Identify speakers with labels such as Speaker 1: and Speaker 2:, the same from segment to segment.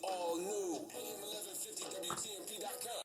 Speaker 1: all new. AM1150WTMP.com.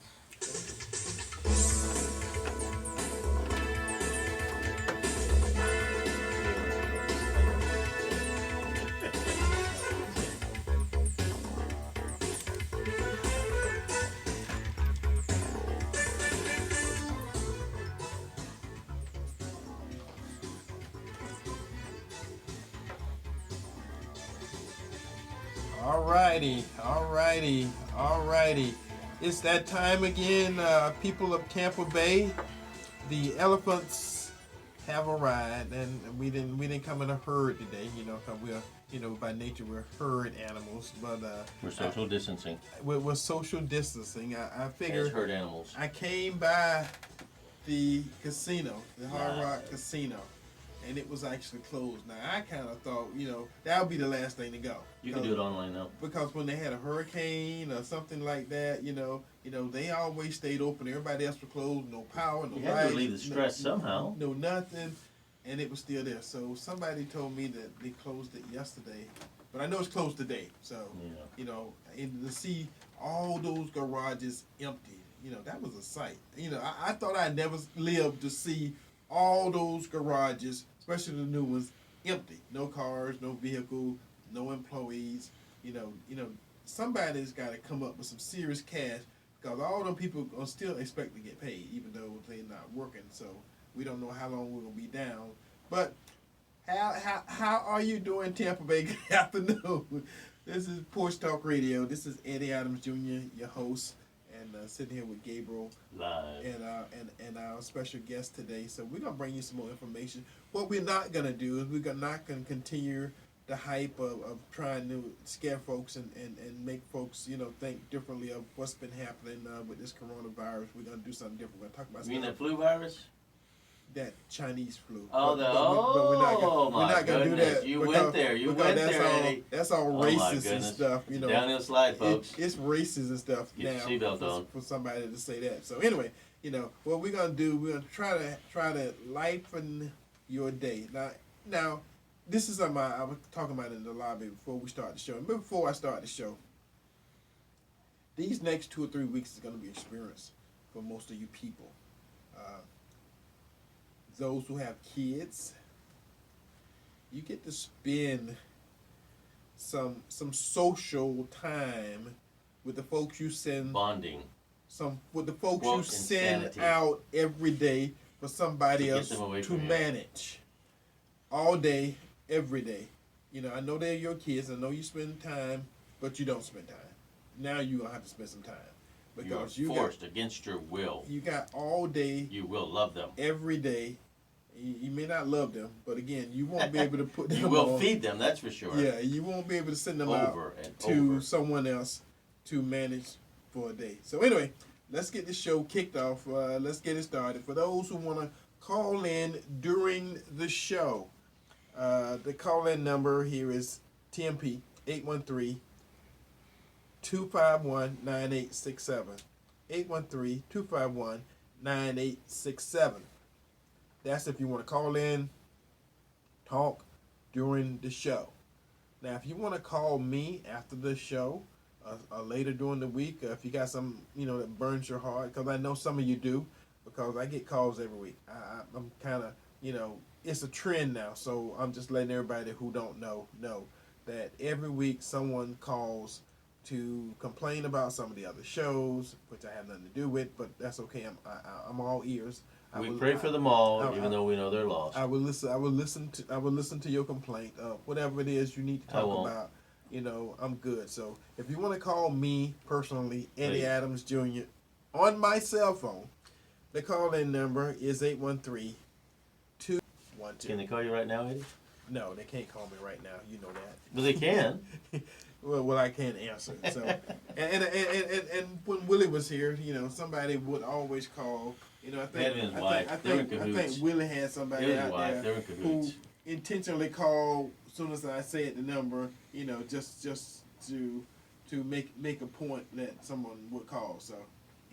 Speaker 2: Alrighty. It's that time again, people of Tampa Bay. The elephants have arrived, and we didn't come in a herd today, because by nature we're herd animals, but
Speaker 3: we're social distancing.
Speaker 2: We're social distancing. I figured
Speaker 3: as herd animals.
Speaker 2: I came by the casino, the Hard Rock Casino, and it was actually closed. Now, I kind of thought, that would be the last thing to go.
Speaker 3: You can do it online now.
Speaker 2: Because when they had a hurricane or something like that, they always stayed open. Everybody else was closed. No power, no light.
Speaker 3: You had to relieve the stress somehow.
Speaker 2: No nothing, and it was still there. So somebody told me that they closed it yesterday, but I know it's closed today. So, and to see all those garages empty, that was a sight. I thought I'd never live to see all those garages, especially the new ones, empty. No cars, no vehicle, no employees. Somebody's got to come up with some serious cash, because all them people are still expect to get paid, even though they're not working. So we don't know how long we're gonna be down. But how are you doing, Tampa Bay? Good afternoon. This is Porch Talk Radio. This is Eddie Adams Jr., your host, and sitting here with Gabriel
Speaker 3: live,
Speaker 2: and our special guest today. So we're gonna bring you some more information. What we're not gonna do is we're not gonna continue the hype of trying to scare folks and make folks think differently of what's been happening with this coronavirus. We're gonna do something different. We're gonna talk about.
Speaker 3: You mean that flu virus?
Speaker 2: That Chinese flu.
Speaker 3: Oh, we're not gonna do that. You went there. Eddie.
Speaker 2: That's all racist and stuff.
Speaker 3: Downhill slide, folks.
Speaker 2: It's racist and stuff.
Speaker 3: Get
Speaker 2: now
Speaker 3: your seatbelt on.
Speaker 2: For somebody to say that. So anyway, what we're gonna do? We're gonna try to lighten your day. Now, this is something I was talking about in the lobby before we start the show. And before I start the show, these next 2 or 3 weeks is gonna be an experience for most of you people. Those who have kids, you get to spend some social time with the folks you send
Speaker 3: bonding.
Speaker 2: With the folks you send out every day for somebody else to manage. All day, every day. I know they're your kids. I know you spend time, but you don't spend time. Now you're gonna have to spend some time. Because
Speaker 3: you're forced against your will.
Speaker 2: You got all day.
Speaker 3: You will love them.
Speaker 2: Every day. You may not love them, but again, you won't be able to put them
Speaker 3: You will
Speaker 2: on.
Speaker 3: feed them, that's for sure.
Speaker 2: Yeah, you won't be able to send them out to someone else to manage for a day. So anyway, let's get this show kicked off. Let's get it started. For those who want to call in during the show, the call-in number here is TMP 813-251-9867. 813-251-9867. That's if you want to call in, talk during the show. Now, if you want to call me after the show, later during the week, if you got some, that burns your heart, because I know some of you do, because I get calls every week. I'm kind of, it's a trend now, so I'm just letting everybody who don't know that every week someone calls to complain about some of the other shows, which I have nothing to do with, but that's okay. I'm all ears.
Speaker 3: We pray for them all, even though we know they're lost.
Speaker 2: I will listen to your complaint. Whatever it is you need to talk about, I'm good. So if you want to call me personally, Eddie Adams Jr., on my cell phone, the call-in number is 813-212.
Speaker 3: Can they call you right now, Eddie?
Speaker 2: No, they can't call me right now. You know that.
Speaker 3: Well, they can.
Speaker 2: Well, I can't answer. So, and when Willie was here, somebody would always call. I think Willie had somebody out there who intentionally called as soon as I said the number. Just to make a point that someone would call. So,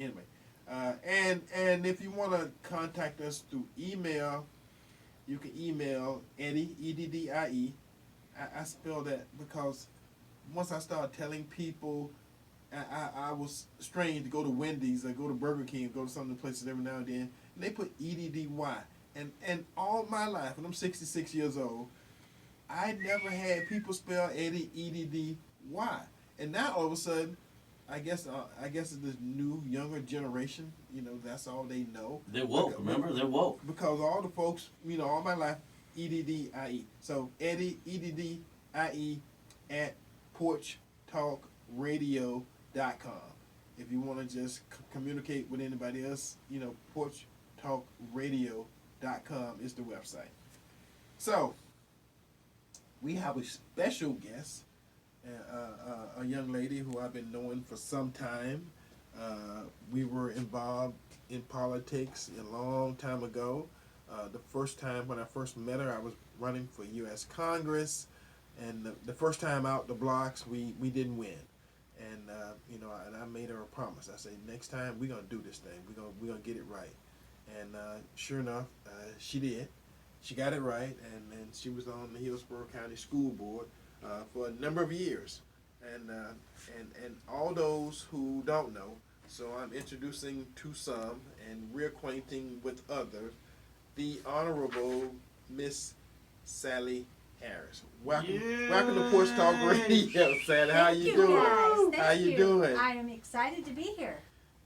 Speaker 2: anyway, and if you want to contact us through email, you can email Eddie, EDDIE. I spell that because once I started telling people, I was strange to go to Wendy's, or go to Burger King, go to some of the places every now and then, and they put EDDY. And all my life, and I'm 66 years old, I never had people spell Eddie EDDY. And now all of a sudden, I guess it's this new younger generation. That's all they know.
Speaker 3: They're woke. Remember, they're woke.
Speaker 2: Because all the folks, all my life, EDDIE. So Eddie EDDIE at porchtalkradio.com. If you want to just communicate with anybody else, porchtalkradio.com is the website. So we have a special guest, a young lady who I've been knowing for some time. We were involved in politics a long time ago. The first time when I first met her, I was running for U.S. Congress, and the first time out the blocks, we didn't win. And and I made her a promise. I said, next time we're gonna do this thing. We're gonna get it right. And sure enough, she did. She got it right, and she was on the Hillsborough County School Board for a number of years. And all those who don't know, so I'm introducing to some and reacquainting with others, the Honorable Miss Sally Harris. Welcome to Porch Talk Radio, Sally. How you doing?
Speaker 1: Guys.
Speaker 2: How you doing?
Speaker 1: I am excited to be here.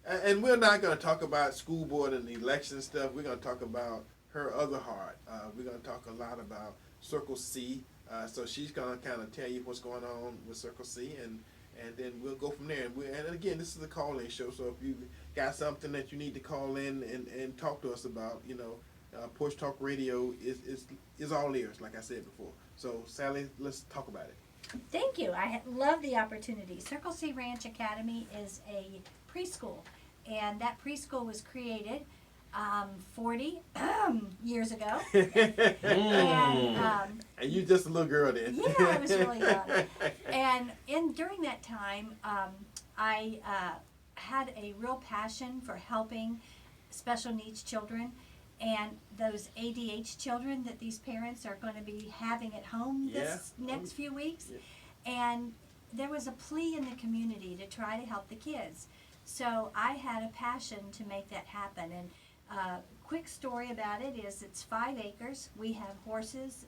Speaker 2: And we're not going to talk about school board and election stuff. We're going to talk about her other heart. We're going to talk a lot about Circle C. So she's going to kind of tell you what's going on with Circle C, and then we'll go from there. And again, this is a call-in show, so if you got something that you need to call in and talk to us about, Porch Talk Radio is all ears, like I said before. So, Sally, let's talk about it.
Speaker 1: Thank you. I love the opportunity. Circle C Ranch Academy is a preschool, and that preschool was created 40 years ago. And
Speaker 2: you just a little girl then.
Speaker 1: Yeah, I was really young. And during that time, I had a real passion for helping special needs children and those ADH children that these parents are going to be having at home this next few weeks.
Speaker 2: Yeah.
Speaker 1: And there was a plea in the community to try to help the kids. So I had a passion to make that happen. And quick story about it is it's 5 acres. We have horses.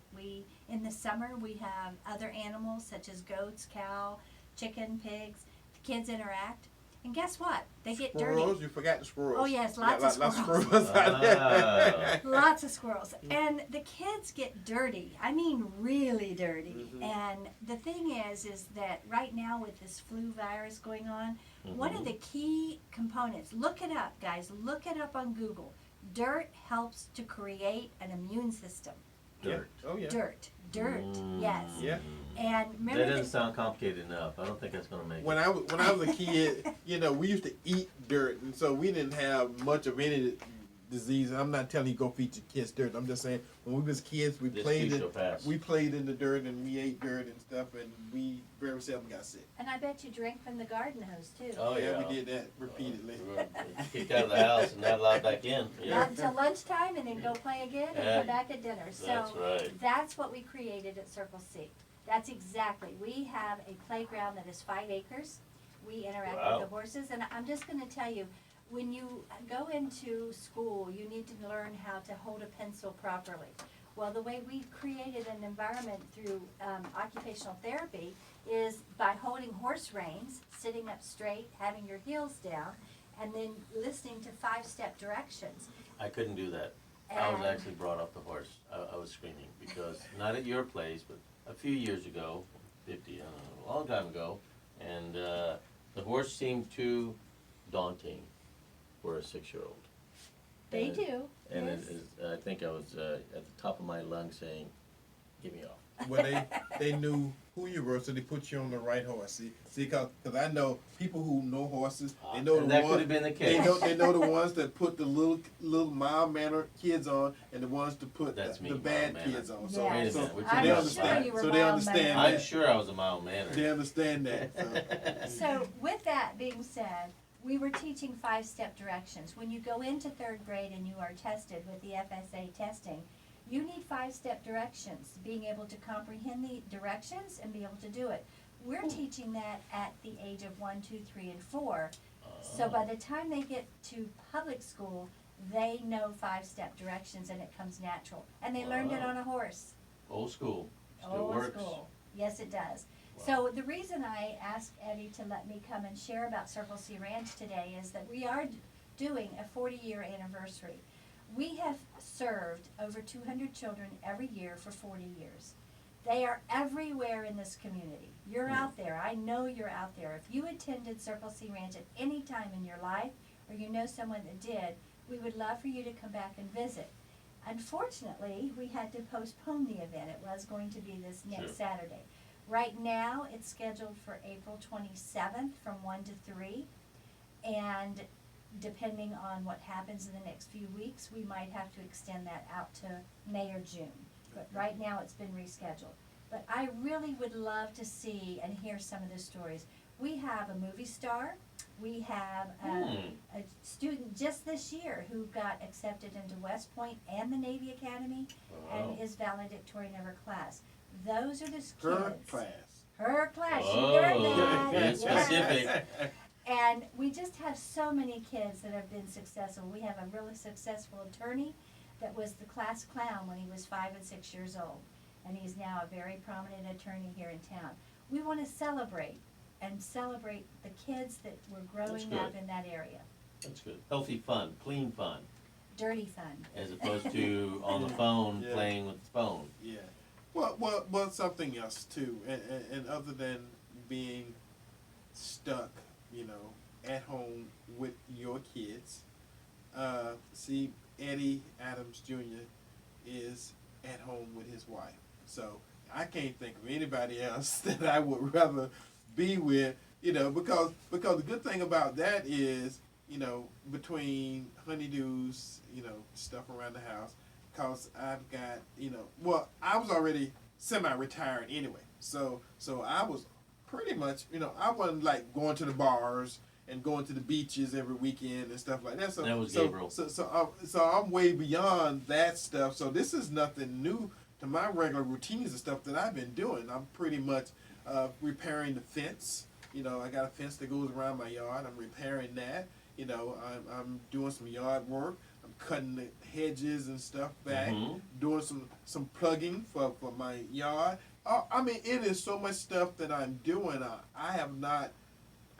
Speaker 1: In the summer, we have other animals such as goats, cow, chicken, pigs. The kids interact. And guess what? They get
Speaker 2: squirrels?
Speaker 1: dirty.
Speaker 2: You forgot the squirrels.
Speaker 1: Oh, yes, lots of squirrels.
Speaker 2: Lots of squirrels out there.
Speaker 1: Lots of squirrels. And the kids get dirty. I mean, really dirty.
Speaker 2: Mm-hmm.
Speaker 1: And the thing is that right now with this flu virus going on, one of the key components, look it up, guys, look it up on Google. Dirt helps to create an immune system.
Speaker 3: Dirt.
Speaker 2: Yeah. Oh, yeah.
Speaker 1: Dirt, yes.
Speaker 2: Yeah.
Speaker 1: And remember
Speaker 3: That doesn't sound complicated enough. I don't think that's going to make
Speaker 2: when
Speaker 3: it.
Speaker 2: When I was a kid, we used to eat dirt, and so we didn't have much of any disease. I'm not telling you go feed your kids dirt. I'm just saying when we was kids, we played in the dirt and we ate dirt and stuff, and we very seldom got sick.
Speaker 1: And I bet you drank from the garden hose too.
Speaker 3: Oh yeah,
Speaker 2: we did that repeatedly.
Speaker 3: Kicked out of the house and not allowed back in. Yeah.
Speaker 1: Not until lunchtime, and then go play again and come back at dinner.
Speaker 3: That's right.
Speaker 1: That's what we created at Circle C. That's exactly. We have a playground that is 5 acres. We interact with the horses, and I'm just going to tell you, when you go into school, you need to learn how to hold a pencil properly. Well, the way we created an environment through occupational therapy is by holding horse reins, sitting up straight, having your heels down, and then listening to 5-step directions.
Speaker 3: I couldn't do that. I was actually brought off the horse. I was screaming because, not at your place, but a few years ago, 50, I don't know, a long time ago, and the horse seemed too daunting for a 6-year-old.
Speaker 1: They do.
Speaker 3: And
Speaker 1: yes.
Speaker 3: I think I was at the top of my lungs saying, "Get me off."
Speaker 2: Well, they knew who you were, so they put you on the right horse. See, because I know people who know horses. They know
Speaker 3: and
Speaker 2: the
Speaker 3: that
Speaker 2: ones.
Speaker 3: could have been the case.
Speaker 2: They know the ones that put the little mild mannered kids on, and the ones to put the bad kids on. So,
Speaker 1: Yes.
Speaker 2: so,
Speaker 3: Wait a minute,
Speaker 2: so they understand.
Speaker 1: Sure you were
Speaker 2: So they understand.
Speaker 1: mild-mannered.
Speaker 3: I'm sure I was a mild mannered.
Speaker 2: They understand that. So.
Speaker 1: So with that being said, we were teaching 5-step directions. When you go into 3rd grade and you are tested with the FSA testing, you need 5-step directions, being able to comprehend the directions and be able to do it. we're teaching that at the age of 1, 2, 3, and 4. So by the time they get to public school, they know 5-step directions and it comes natural. And they learned it on a horse.
Speaker 3: Old school. Still
Speaker 1: Old
Speaker 3: works.
Speaker 1: school. Yes, it does.
Speaker 3: Wow.
Speaker 1: So the reason I asked Eddie to let me come and share about Circle C Ranch today is that we are doing a 40-year anniversary. We have served over 200 children every year for 40 years. They are everywhere in this community. You're out there. I know you're out there. If you attended Circle C Ranch at any time in your life, or you know someone that did, we would love for you to come back and visit. Unfortunately, we had to postpone the event. It was going to be this next Saturday. Right now, it's scheduled for April 27th from 1 to 3. And depending on what happens in the next few weeks, we might have to extend that out to May or June. But right now, it's been rescheduled. But I really would love to see and hear some of the stories. We have a movie star. We have a student just this year who got accepted into West Point and the Navy Academy and is valedictorian of her class. Those are the kids.
Speaker 2: Her class.
Speaker 1: Her class. She learned that.
Speaker 3: That's specific.
Speaker 1: And we just have so many kids that have been successful. We have a really successful attorney that was the class clown when he was 5 and 6 years old. And he's now a very prominent attorney here in town. We want to celebrate the kids that were growing up in that area.
Speaker 3: That's good. Healthy fun, clean fun.
Speaker 1: Dirty fun.
Speaker 3: As opposed to on the phone playing with the phone.
Speaker 2: Yeah. Well, something else too, and other than being stuck, at home with your kids. See, Eddie Adams Jr. is at home with his wife. So I can't think of anybody else that I would rather be with, because the good thing about that is, between honeydews, stuff around the house, because I've got, I was already semi-retired anyway. So I was pretty much, I wasn't like going to the bars and going to the beaches every weekend and stuff like that. So
Speaker 3: that was Gabriel.
Speaker 2: So I'm way beyond that stuff. So this is nothing new to my regular routines and stuff that I've been doing. I'm pretty much repairing the fence. I got a fence that goes around my yard. I'm repairing that. I'm doing some yard work. I'm cutting the hedges and stuff back. Doing some plugging for my yard. I mean, it is so much stuff that I'm doing.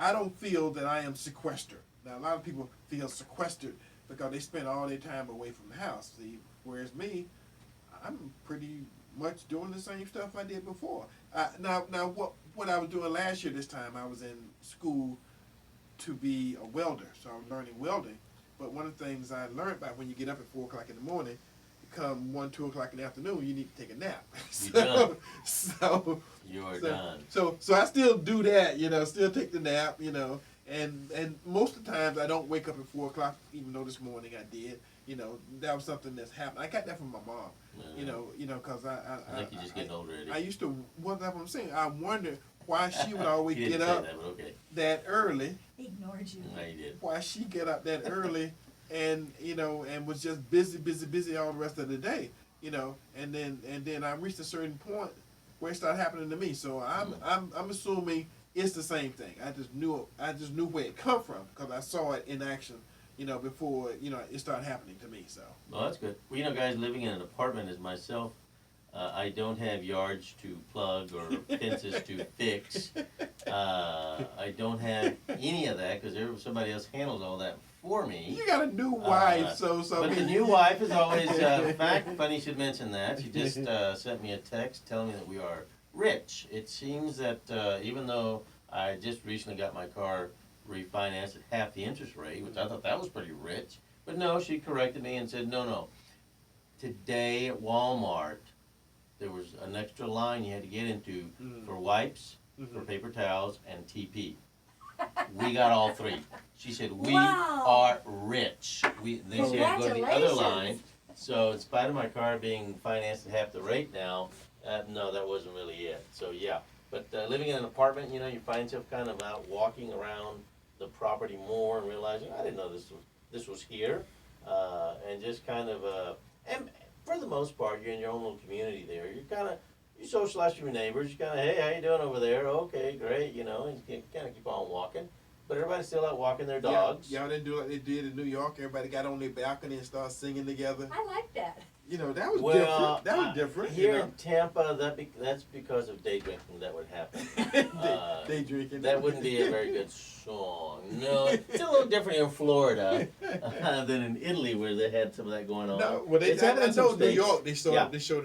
Speaker 2: I don't feel that I am sequestered. Now, a lot of people feel sequestered because they spend all their time away from the house. See, whereas me, I'm pretty much doing the same stuff I did before. Now, what I was doing last year this time, I was in school to be a welder, so I was learning welding. But one of the things I learned about when you get up at 4 o'clock in the morning, come 1, 2 o'clock in the afternoon, you need to take a nap.
Speaker 3: You're
Speaker 2: done.
Speaker 3: done.
Speaker 2: So I still do that, still take the nap, and most of the times I don't wake up at 4 o'clock, even though this morning I did. That was something that's happened. I got that from my mom, because
Speaker 3: I think you're just getting older, Eddie.
Speaker 2: I used to, that's what I'm saying, I wonder why she would always
Speaker 3: He didn't
Speaker 2: get
Speaker 3: say
Speaker 2: up
Speaker 3: that, but okay.
Speaker 2: that early.
Speaker 1: He ignored you.
Speaker 3: No, you did.
Speaker 2: Why she get up that early and and was just busy all the rest of the day, and then I reached a certain point where it started happening to me. So I'm assuming it's the same thing. I just knew where it come from because I saw it in action, before it started happening to me. So.
Speaker 3: Well, that's good. Well, guys, living in an apartment as myself, I don't have yards to plug or fences to fix. I don't have any of that because somebody else handles all that for me.
Speaker 2: You got a new wife, so.
Speaker 3: But the new wife is always. In fact, funny you should mention that. She just sent me a text telling me that we are rich. It seems that even though I just recently got my car refinanced at half the interest rate, which I thought that was pretty rich, but no, she corrected me and said, no. Today at Walmart, there was an extra line you had to get into for wipes, for paper towels, and TP. We got all 3. She said, we are rich. Then she had to go to the other line. So in spite of my car being financed at half the rate now, no, that wasn't really it. So yeah, but living in an apartment, you find yourself kind of out walking around the property more and realizing, I didn't know this was here. And just kind of, and for the most part, you're in your own little community there. You're kind of, You socialize with your neighbors. You kind of, hey, how you doing over there? Okay, great. You know, and you kind of keep on walking. But everybody's still out walking their dogs.
Speaker 2: Y'all didn't do like they did in New York. Everybody got on their balcony and started singing together.
Speaker 1: I like that.
Speaker 2: You know, that was
Speaker 3: Well,
Speaker 2: different. That was different.
Speaker 3: Here
Speaker 2: you know?
Speaker 3: in Tampa, that's because of day drinking that would happen.
Speaker 2: They drinking.
Speaker 3: That wouldn't be a very good song. No, it's a little different in Florida than in Italy, where they had some of that going on.
Speaker 2: No, well,
Speaker 3: It's
Speaker 2: I
Speaker 3: happened in some
Speaker 2: know New
Speaker 3: states.
Speaker 2: York. They showed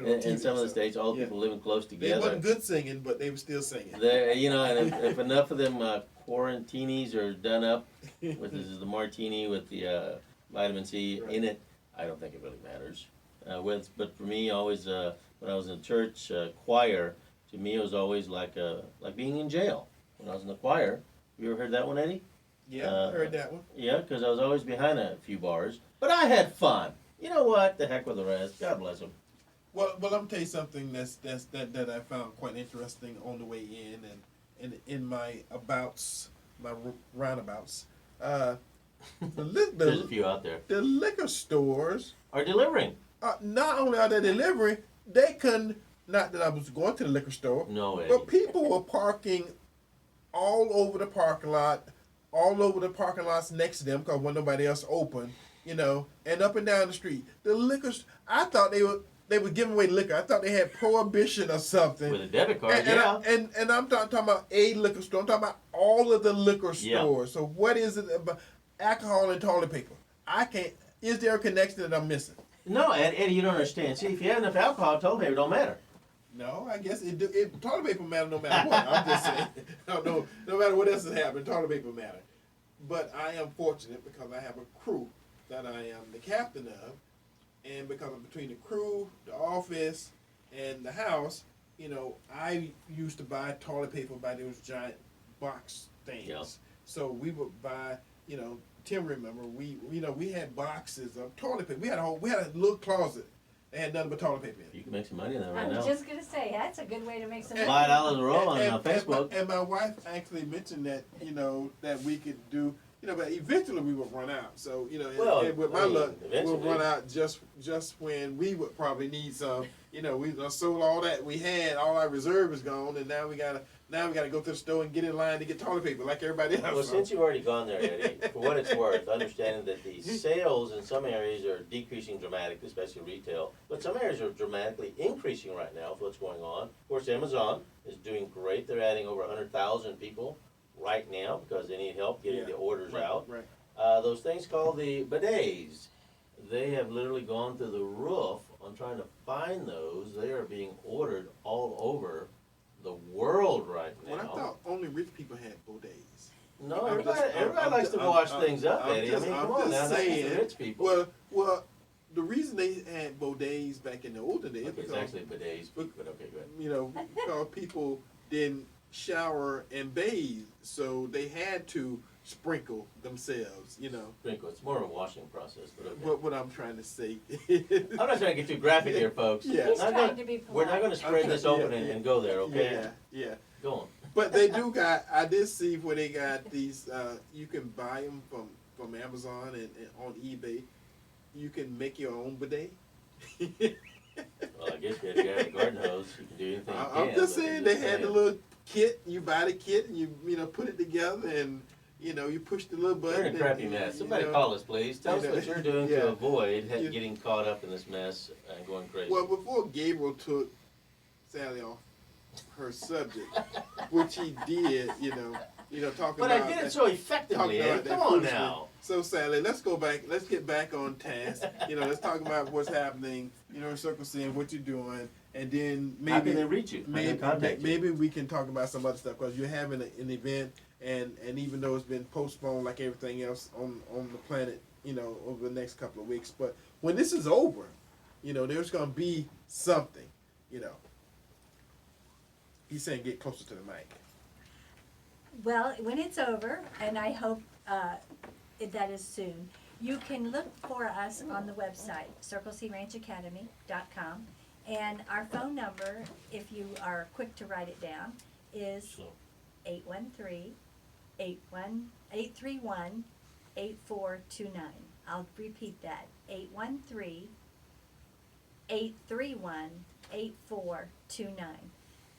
Speaker 2: it on TV.
Speaker 3: In some of the
Speaker 2: so,
Speaker 3: states, all
Speaker 2: yeah.
Speaker 3: people living close
Speaker 2: They
Speaker 3: together.
Speaker 2: wasn't good singing, but they were still singing.
Speaker 3: You know, and if enough of them quarantinis are done up with this is the martini with the vitamin C
Speaker 2: Right.
Speaker 3: in it, I don't think it really matters. But for me, always when I was in church choir, to me it was always like being in jail. When I was in the choir, you ever heard that one, Eddie?
Speaker 2: Yeah, I heard that one.
Speaker 3: Yeah, because I was always behind a few bars, but I had fun. You know what? The heck with the rest. God bless them.
Speaker 2: Well, let me tell you something that I found quite interesting on the way in and in my roundabouts.
Speaker 3: There's a few out there.
Speaker 2: The liquor stores
Speaker 3: Are delivering.
Speaker 2: not only are they delivering, they couldn't. Not that I was going to the liquor store,
Speaker 3: No way.
Speaker 2: but people were parking all over the parking lot, all over the parking lots next to them because when nobody else open, you know, and up and down the street. The liquors, I thought they were giving away liquor. I thought they had prohibition or something.
Speaker 3: With a debit card,
Speaker 2: And I'm not talking about a liquor store. I'm talking about all of the liquor
Speaker 3: Yeah.
Speaker 2: stores. So what is it about alcohol and toilet paper? I can't. Is there a connection that I'm missing?
Speaker 3: No, Eddie, you don't understand. See, if you have enough alcohol, toilet paper don't matter.
Speaker 2: No, I guess toilet paper matter no matter what. I'm just saying. No matter what else is happening, toilet paper matter. But I am fortunate because I have a crew that I am the captain of, and because of between the crew, the office, and the house, you know, I used to buy toilet paper by those giant box things.
Speaker 3: Yeah.
Speaker 2: So we would buy, you know, Tim remember we had boxes of toilet paper. We had a little closet that had nothing but toilet paper in it.
Speaker 3: You can make some money in that right
Speaker 1: I
Speaker 3: now.
Speaker 1: was just gonna say, that's a good way to make some
Speaker 2: And-
Speaker 1: money.
Speaker 3: $5 a roll on Facebook.
Speaker 2: And my wife actually mentioned that, you know, that we could do, you know, but eventually we would run out. So, you know,
Speaker 3: Well,
Speaker 2: and with my
Speaker 3: I mean,
Speaker 2: luck,
Speaker 3: eventually.
Speaker 2: we'll run out just when we would probably need some. You know, we done sold all that we had, all our reserve is gone, and now we gotta go to the store and get in line to get toilet paper like everybody else.
Speaker 3: Well, since you've already gone there, Eddie, for what it's worth, understanding that the sales in some areas are decreasing dramatically, especially retail, but some areas are dramatically increasing right now with what's going on. Of course, Amazon is doing great. They're adding over 100,000 people right now because they need help getting the orders out.
Speaker 2: Right.
Speaker 3: Those things called the bidets, they have literally gone through the roof on trying to find those. They are being ordered all over the world right now.
Speaker 2: Well, I thought only rich people had bidets.
Speaker 3: No,
Speaker 2: I'm
Speaker 3: everybody likes to wash things up, Eddie. I mean, come on now, that's just the rich people.
Speaker 2: Well, the reason they had bidets back in the olden days
Speaker 3: Okay, it's
Speaker 2: because
Speaker 3: actually bidets, but okay, go ahead.
Speaker 2: you know, because people didn't shower and bathe, so they had to sprinkle themselves, you know.
Speaker 3: Sprinkle, it's more of a washing process, but okay.
Speaker 2: What I'm trying to say.
Speaker 3: I'm not trying to get too graphic here, folks.
Speaker 2: Yeah.
Speaker 1: He's
Speaker 3: I'm
Speaker 1: trying
Speaker 3: gonna-
Speaker 1: to be
Speaker 3: We're not
Speaker 1: polite.
Speaker 3: gonna spread this open
Speaker 2: Yeah,
Speaker 3: and go there, okay?
Speaker 2: Yeah.
Speaker 3: Go on.
Speaker 2: But they do got. I did see where they got these. You can buy them from Amazon and on eBay. You can make your own bidet.
Speaker 3: Well, I guess you had to get a garden hose, you can do anything you can.
Speaker 2: I'm just
Speaker 3: but
Speaker 2: saying
Speaker 3: I'm
Speaker 2: they
Speaker 3: just
Speaker 2: had the
Speaker 3: saying.
Speaker 2: little kit. You buy the kit and you know put it together and you know you push the little button.
Speaker 3: You're in a crappy
Speaker 2: and,
Speaker 3: mess.
Speaker 2: you
Speaker 3: Somebody
Speaker 2: know.
Speaker 3: call us, please. Tell us
Speaker 2: You know,
Speaker 3: what you're doing
Speaker 2: yeah.
Speaker 3: to avoid
Speaker 2: You-
Speaker 3: getting caught up in this mess and going crazy.
Speaker 2: Well, before Gabriel took Sally off her subject, which he did, you know, talking
Speaker 3: But
Speaker 2: about.
Speaker 3: I did
Speaker 2: that-
Speaker 3: it so effectively,
Speaker 2: talking
Speaker 3: Eddie.
Speaker 2: about that
Speaker 3: Come on
Speaker 2: foolishness.
Speaker 3: now.
Speaker 2: So Sally, let's go back. Let's get back on task. You know, let's talk about what's happening. You know, in Circle C and what you're doing, and then
Speaker 3: How can they
Speaker 2: maybe
Speaker 3: reach you? How can they contact you?
Speaker 2: maybe we can talk about some other stuff because you're having an event, and even though it's been postponed like everything else on the planet, you know, over the next couple of weeks. But when this is over, you know, there's going to be something. You know, he's saying get closer to the mic.
Speaker 1: Well, when it's over, and I hope that is soon, you can look for us on the website, circlecranchacademy.com. And our phone number, if you are quick to write it down, is
Speaker 3: So,
Speaker 1: 831-8429. I'll repeat that, 813-831-8429. 831-8429.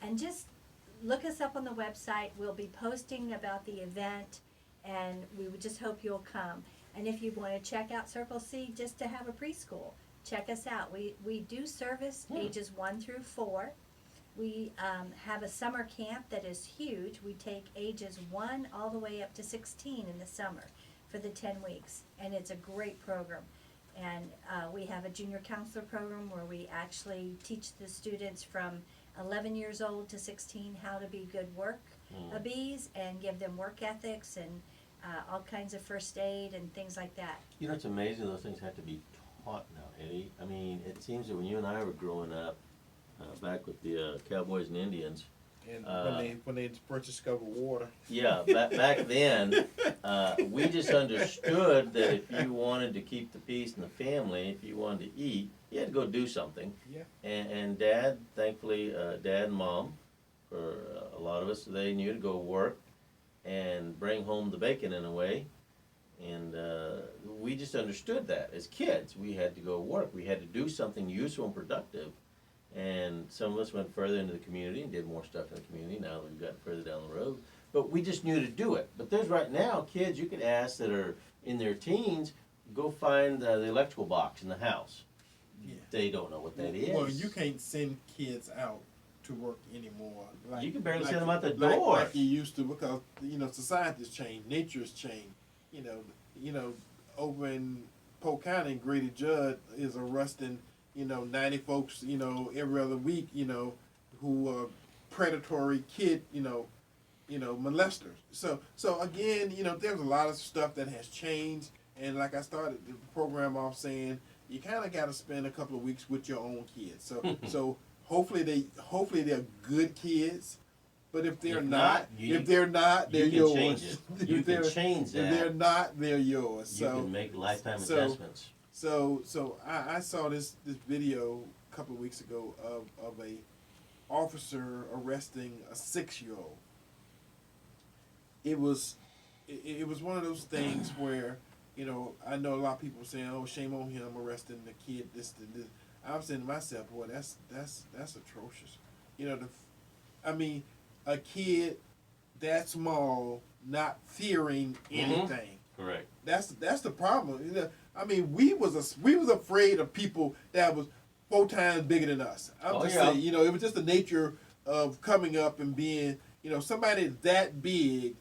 Speaker 1: And just look us up on the website. We'll be posting about the event, and we would just hope you'll come. And if you want to check out Circle C just to have a preschool, check us out. We do service ages 1 through 4. We have a summer camp that is huge. We take ages 1 all the way up to 16 in the summer for the 10 weeks, and it's a great program. And we have a junior counselor program where we actually teach the students from 11 years old to 16 how to be good bees and give them work ethics and all kinds of first aid and things like that.
Speaker 3: You know, it's amazing those things have to be taught now, Eddie. I mean, it seems that when you and I were growing up, back with the Cowboys and Indians.
Speaker 2: And when they first discovered water.
Speaker 3: Yeah, back then, we just understood that if you wanted to keep the peace in the family, if you wanted to eat, you had to go do something.
Speaker 2: Yeah.
Speaker 3: And Dad, thankfully, Dad and Mom, for a lot of us, they knew to go work and bring home the bacon in a way. And we just understood that as kids. We had to go work. We had to do something useful and productive. And some of us went further into the community and did more stuff in the community now that we've gotten further down the road. But we just knew to do it. But there's right now kids you could ask that are in their teens, go find the electrical box in the house. Yeah. They don't know what that is.
Speaker 2: Well, you can't send kids out to work anymore.
Speaker 3: You can barely send them out the door.
Speaker 2: Like you used to, because, society's changed, nature's changed. Over in Polk County, Grady Judd is arresting 90 folks, every other week, who are predatory kid, molesters. So again, there's a lot of stuff that has changed. And like I started the program off saying, you kind of got to spend a couple of weeks with your own kids. So hopefully they're good kids. But if they're not, they're yours.
Speaker 3: You can change that.
Speaker 2: If they're not, they're yours.
Speaker 3: You can make lifetime adjustments.
Speaker 2: So I saw this video a couple of weeks ago of a officer arresting a 6-year-old. It was one of those things where, I know a lot of people are saying, "Oh, shame on him arresting the kid." This. I'm saying to myself, boy, that's atrocious. A kid that small not fearing anything.
Speaker 3: Correct.
Speaker 2: That's the problem. We was afraid of people that was 4 times bigger than us. Saying, it was just the nature of coming up and being, somebody that big,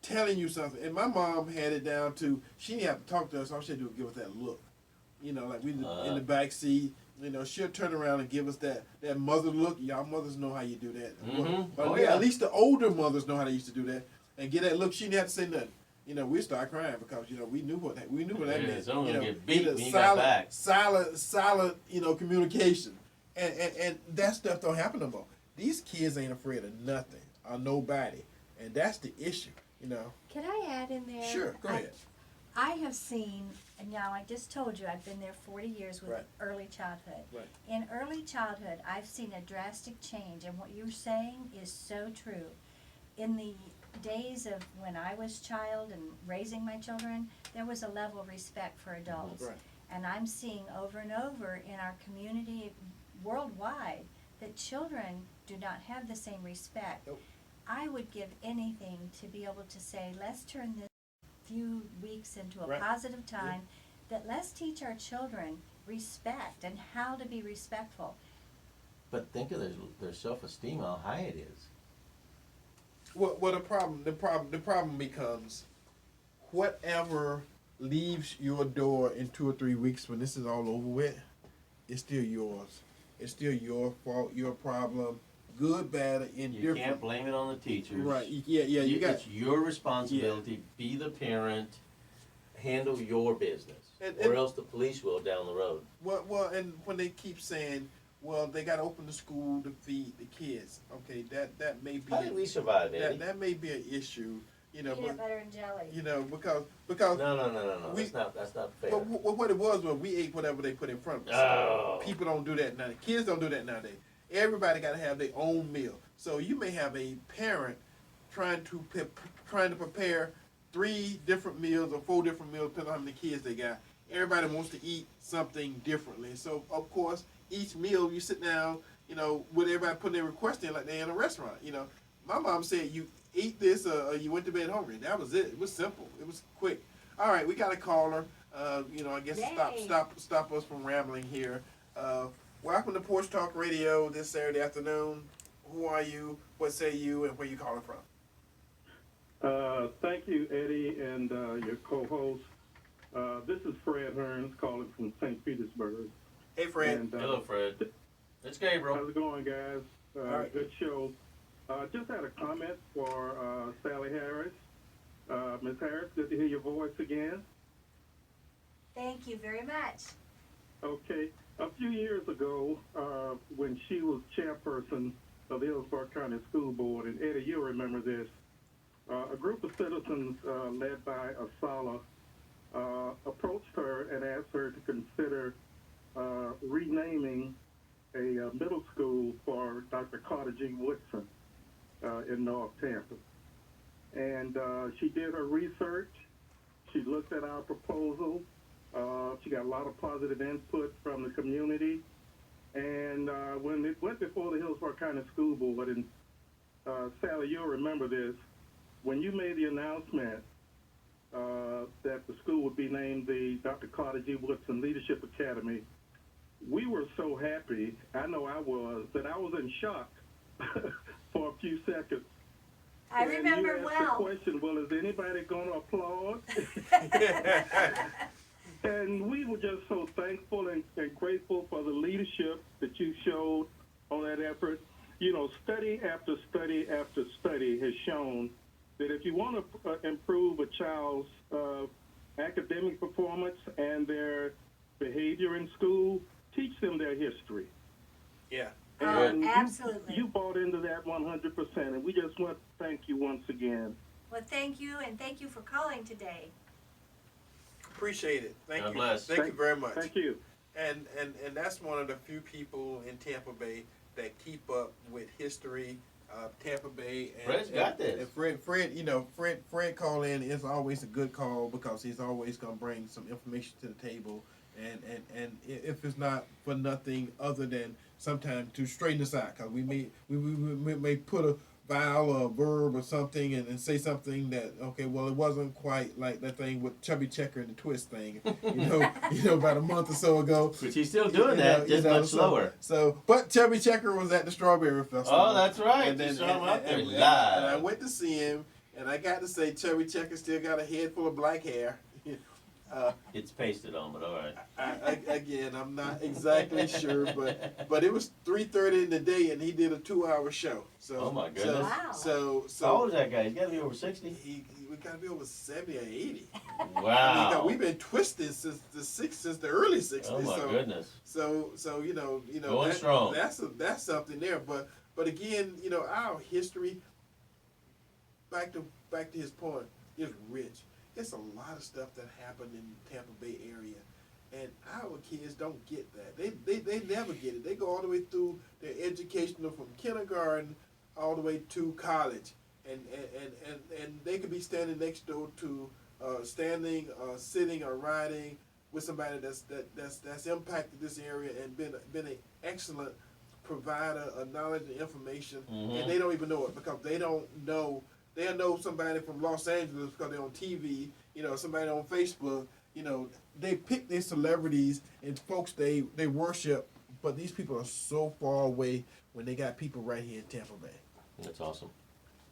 Speaker 2: telling you something. And my mom had it down to, she didn't have to talk to us. All she had to do was give us that look. Like we in the back seat. She'll turn around and give us that mother look. Y'all mothers know how you do that.
Speaker 3: Mm-hmm.
Speaker 2: But at least the older mothers know how they used to do that. And get that look. She didn't have to say nothing. We start crying because we knew what that meant.
Speaker 3: So get beat when you got back.
Speaker 2: Silent, communication, and that stuff don't happen no more. These kids ain't afraid of nothing or nobody, and that's the issue.
Speaker 1: Can I add in there?
Speaker 2: Sure, go ahead.
Speaker 1: I have seen, and now I just told you I've been there 40 years with early childhood.
Speaker 2: Right.
Speaker 1: In early childhood, I've seen a drastic change, and what you're saying is so true. In the days of when I was a child and raising my children, there was a level of respect for adults.
Speaker 2: Right.
Speaker 1: And I'm seeing over and over in our community worldwide that children do not have the same respect.
Speaker 2: Nope.
Speaker 1: I would give anything to be able to say, let's turn this few weeks into a positive time, that let's teach our children respect and how to be respectful.
Speaker 3: But think of their self-esteem, how high it is.
Speaker 2: Well, the problem becomes, whatever leaves your door in 2 or 3 weeks when this is all over with, it's still yours. It's still your fault, your problem, good, bad, or indifferent.
Speaker 3: You can't blame it on the teachers.
Speaker 2: Right? Yeah.
Speaker 3: It's your responsibility. Yeah. Be the parent. Handle your business, or else the police will down the road.
Speaker 2: Well, and when they keep saying, well, they got to open the school to feed the kids. Okay, that may be.
Speaker 3: How did we survive, Eddie?
Speaker 2: That may be an issue.
Speaker 1: Peanut butter and jelly.
Speaker 2: Because
Speaker 3: no. That's not fair.
Speaker 2: But what it was we ate whatever they put in front of us.
Speaker 3: Oh.
Speaker 2: People don't do that nowadays. Kids don't do that nowadays. Everybody got to have their own meal. So you may have a parent trying to prepare 3 different meals or 4 different meals, depending on how many kids they got, everybody wants to eat something differently. So of course, each meal you sit down, with everybody putting their request in like they're in a restaurant. My mom said you eat this or you went to bed hungry. That was it. It was simple. It was quick. All right, we got a caller. I guess
Speaker 1: Yay.
Speaker 2: stop us from rambling here. Welcome to Porch Talk Radio this Saturday afternoon. Who are you? What say you? And where you calling from?
Speaker 4: Thank you, Eddie, and your co-host. This is Fred Hearns calling from St. Petersburg.
Speaker 2: Hey, Fred.
Speaker 4: And,
Speaker 3: Hello, Fred. It's Gabriel.
Speaker 4: How's it going, guys?
Speaker 2: All right.
Speaker 4: Good show. Just had a comment for Sally Harris. Ms. Harris, good to hear your voice again.
Speaker 1: Thank you very much.
Speaker 4: Okay. A few years ago, when she was chairperson of the Hillsborough County School Board, and Eddie, you'll remember this, a group of citizens led by Asala approached her and asked her to consider renaming a middle school for Dr. Carter G. Woodson in North Tampa. And she did her research. She looked at our proposal. She got a lot of positive input from the community. And when it went before the Hillsborough County School Board, and Sally, you'll remember this, when you made the announcement that the school would be named the Dr. Carter G. Woodson Leadership Academy, we were so happy, I know I was, that I was in shock for a few seconds.
Speaker 1: I
Speaker 4: And
Speaker 1: remember
Speaker 4: you asked
Speaker 1: well.
Speaker 4: the question, well, is anybody going to applaud? And we were just so thankful and grateful for the leadership that you showed on that effort. Study after study after study has shown that if you want to improve a child's academic performance and their behavior in school, teach them their history.
Speaker 2: Yeah.
Speaker 4: And
Speaker 1: Absolutely.
Speaker 4: You bought into that 100%, and we just want to thank you once again.
Speaker 1: Well, thank you, and thank you for calling today.
Speaker 2: Appreciate it. Thank
Speaker 3: God
Speaker 2: you.
Speaker 3: bless.
Speaker 2: Thank you very much.
Speaker 4: Thank you.
Speaker 2: And that's one of the few people in Tampa Bay that keep up with history. Tampa Bay. And,
Speaker 3: Fred's got this.
Speaker 2: And Fred call in is always a good call because he's always gonna bring some information to the table. And if it's not for nothing other than sometimes to straighten us out, because we may put a vowel or a verb or something and say something that, okay, well, it wasn't quite like that thing with Chubby Checker and the Twist thing, about a month or so ago.
Speaker 3: But she's still doing that, just much slower.
Speaker 2: So, but Chubby Checker was at the Strawberry Festival.
Speaker 3: Oh, that's right.
Speaker 2: And then
Speaker 3: You saw him out there
Speaker 2: and
Speaker 3: live.
Speaker 2: I went to see him, and I got to say, Chubby Checker still got a head full of black hair.
Speaker 3: It's pasted on, but all right.
Speaker 2: Again, I'm not exactly sure, but it was 3:30 in the day, and he did a 2-hour show. So,
Speaker 3: Oh, my goodness.
Speaker 1: Wow.
Speaker 2: So
Speaker 3: How old is that guy? He's got to be over 60.
Speaker 2: we got to be over 70 or 80.
Speaker 3: Wow.
Speaker 2: We've been twisted since the early 60s.
Speaker 3: Oh, my goodness.
Speaker 2: So
Speaker 3: Going strong.
Speaker 2: That's something there. But again, our history. Back to his point, is rich. It's a lot of stuff that happened in the Tampa Bay area, and our kids don't get that. They never get it. They go all the way through their educational from kindergarten all the way to college, and they could be standing next door to sitting or riding with somebody that's impacted this area and been an excellent provider of knowledge and information, and they don't even know it because they don't know. They'll know somebody from Los Angeles because they're on TV, somebody on Facebook. They pick their celebrities and folks they worship, but these people are so far away when they got people right here in Tampa Bay.
Speaker 3: That's awesome.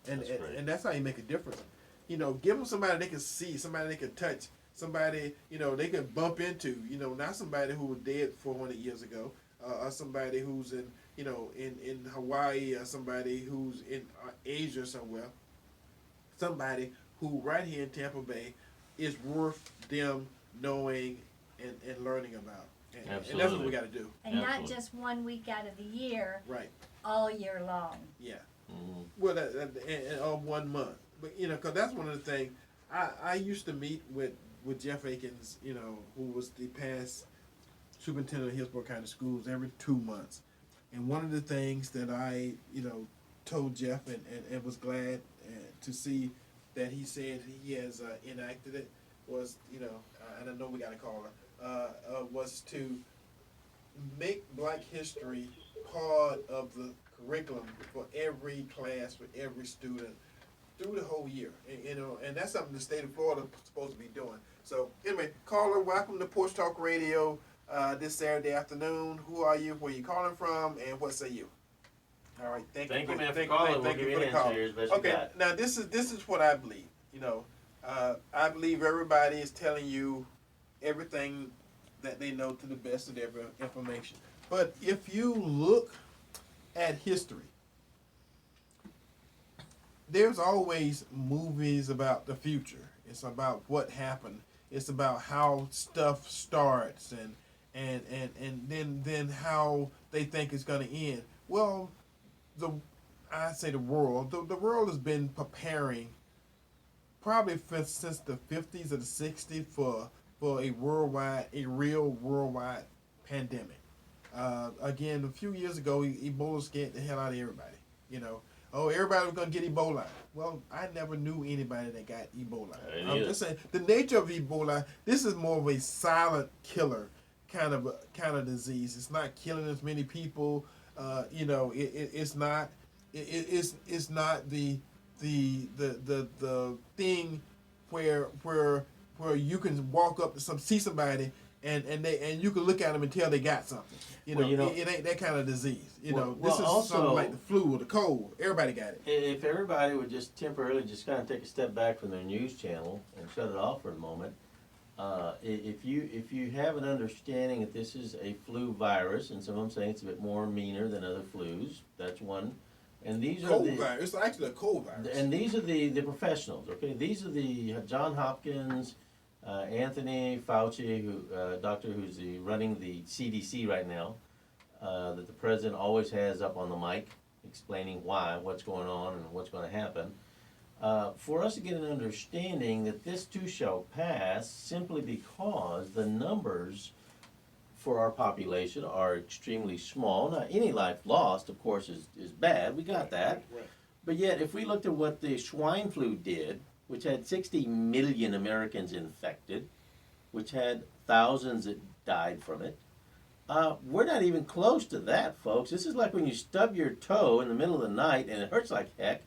Speaker 2: That's
Speaker 3: great.
Speaker 2: and that's how you make a difference. Give them somebody they can see, somebody they can touch, somebody, they can bump into, not somebody who was dead 400 years ago, or somebody who's in Hawaii, or somebody who's in Asia somewhere. Somebody who right here in Tampa Bay is worth them knowing and learning about. And that's what we got to do.
Speaker 1: And not
Speaker 3: Absolutely.
Speaker 1: just 1 week out of the year,
Speaker 2: Right.
Speaker 1: all year long.
Speaker 2: Yeah.
Speaker 3: Mm-hmm.
Speaker 2: Well, and 1 month. But, because that's one of the things. I used to meet with Jeff Akins, who was the past superintendent of Hillsborough County Schools every 2 months. And one of the things that I, told Jeff and was glad to see that he said he has enacted it was, and I know we got to call her, was to make Black history part of the curriculum for every class, for every student, through the whole year. And that's something the state of Florida is supposed to be doing. So anyway, caller, welcome to Porch Talk Radio this Saturday afternoon. Who are you? Where you calling from? And what say you? All right, thank you,
Speaker 3: man, for calling. We'll give you an answer here as best you
Speaker 2: Okay,
Speaker 3: got.
Speaker 2: now this is what I believe. I believe everybody is telling you everything that they know to the best of their information. But if you look at history, there's always movies about the future. It's about what happened. It's about how stuff starts and then how they think it's going to end. Well, the world has been preparing probably since the 50s or the 60s for a real worldwide pandemic. Again, a few years ago, Ebola scared the hell out of everybody. Everybody was going to get Ebola. Well, I never knew anybody that got Ebola. I'm just saying, the nature of Ebola, this is more of a silent killer kind of disease. It's not killing as many people. It's not the thing where you can walk up to see somebody and you can look at them and tell they got something. It ain't that kind of disease. This is also something like the flu or the cold. Everybody got it.
Speaker 3: If everybody would just temporarily just kind of take a step back from their news channel and shut it off for a moment, if you have an understanding that this is a flu virus, and some of them say it's a bit more meaner than other flus, that's one. And these are
Speaker 2: cold virus. It's actually a cold virus.
Speaker 3: And these are the professionals. Okay, these are the John Hopkins, Anthony Fauci, doctor who's running the CDC right now, that the president always has up on the mic, explaining what's going on, and what's going to happen. For us to get an understanding that this too shall pass, simply because the numbers for our population are extremely small. Now, any life lost, of course, is bad. We got that.
Speaker 2: Right.
Speaker 3: But yet, if we looked at what the swine flu did, which had 60 million Americans infected, which had thousands that died from it, we're not even close to that, folks. This is like when you stub your toe in the middle of the night and it hurts like heck,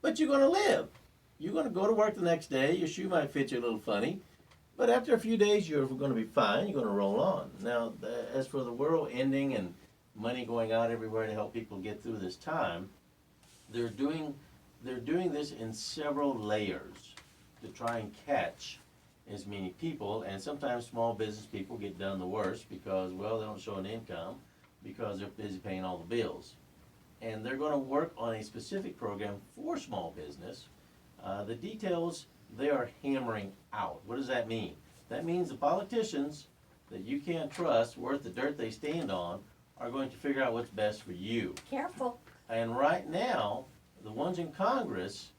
Speaker 3: but you're going to live. You're going to go to work the next day. Your shoe might fit you a little funny. But after a few days, you're going to be fine. You're going to roll on. Now, as for the world ending and money going out everywhere to help people get through this time, they're doing this in several layers to try and catch as many people. And sometimes small business people get done the worst because, well, they don't show an income because they're busy paying all the bills. And they're going to work on a specific program for small business. The details they are hammering out. What does that mean? That means the politicians that you can't trust, worth the dirt they stand on, are going to figure out what's best for you.
Speaker 1: Careful.
Speaker 3: And right now, the ones in Congress,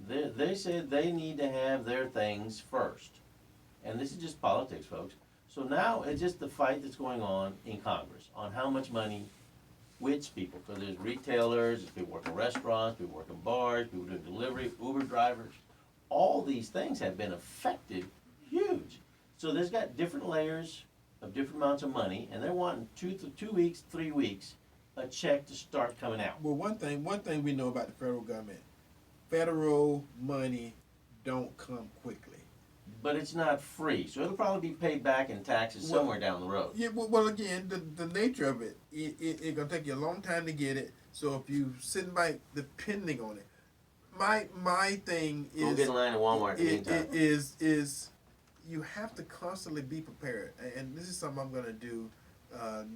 Speaker 3: they said they need to have their things first. And this is just politics, folks. So now it's just the fight that's going on in Congress on how much money, which people. So there's retailers, there's people working restaurants, people working bars, people doing delivery, Uber drivers. All these things have been affected huge. So there's got different layers of different amounts of money, and they're wanting 2 weeks, 3 weeks, a check to start coming out.
Speaker 2: Well, one thing we know about the federal government, federal money don't come quickly.
Speaker 3: But it's not free, so it'll probably be paid back in taxes somewhere down the road.
Speaker 2: Yeah, well again, the nature of it, it's going to take you a long time to get it. So if you sitting back depending on it, my thing is
Speaker 3: Go get in line at Walmart in the meantime.
Speaker 2: is you have to constantly be prepared, and this is something I'm going to do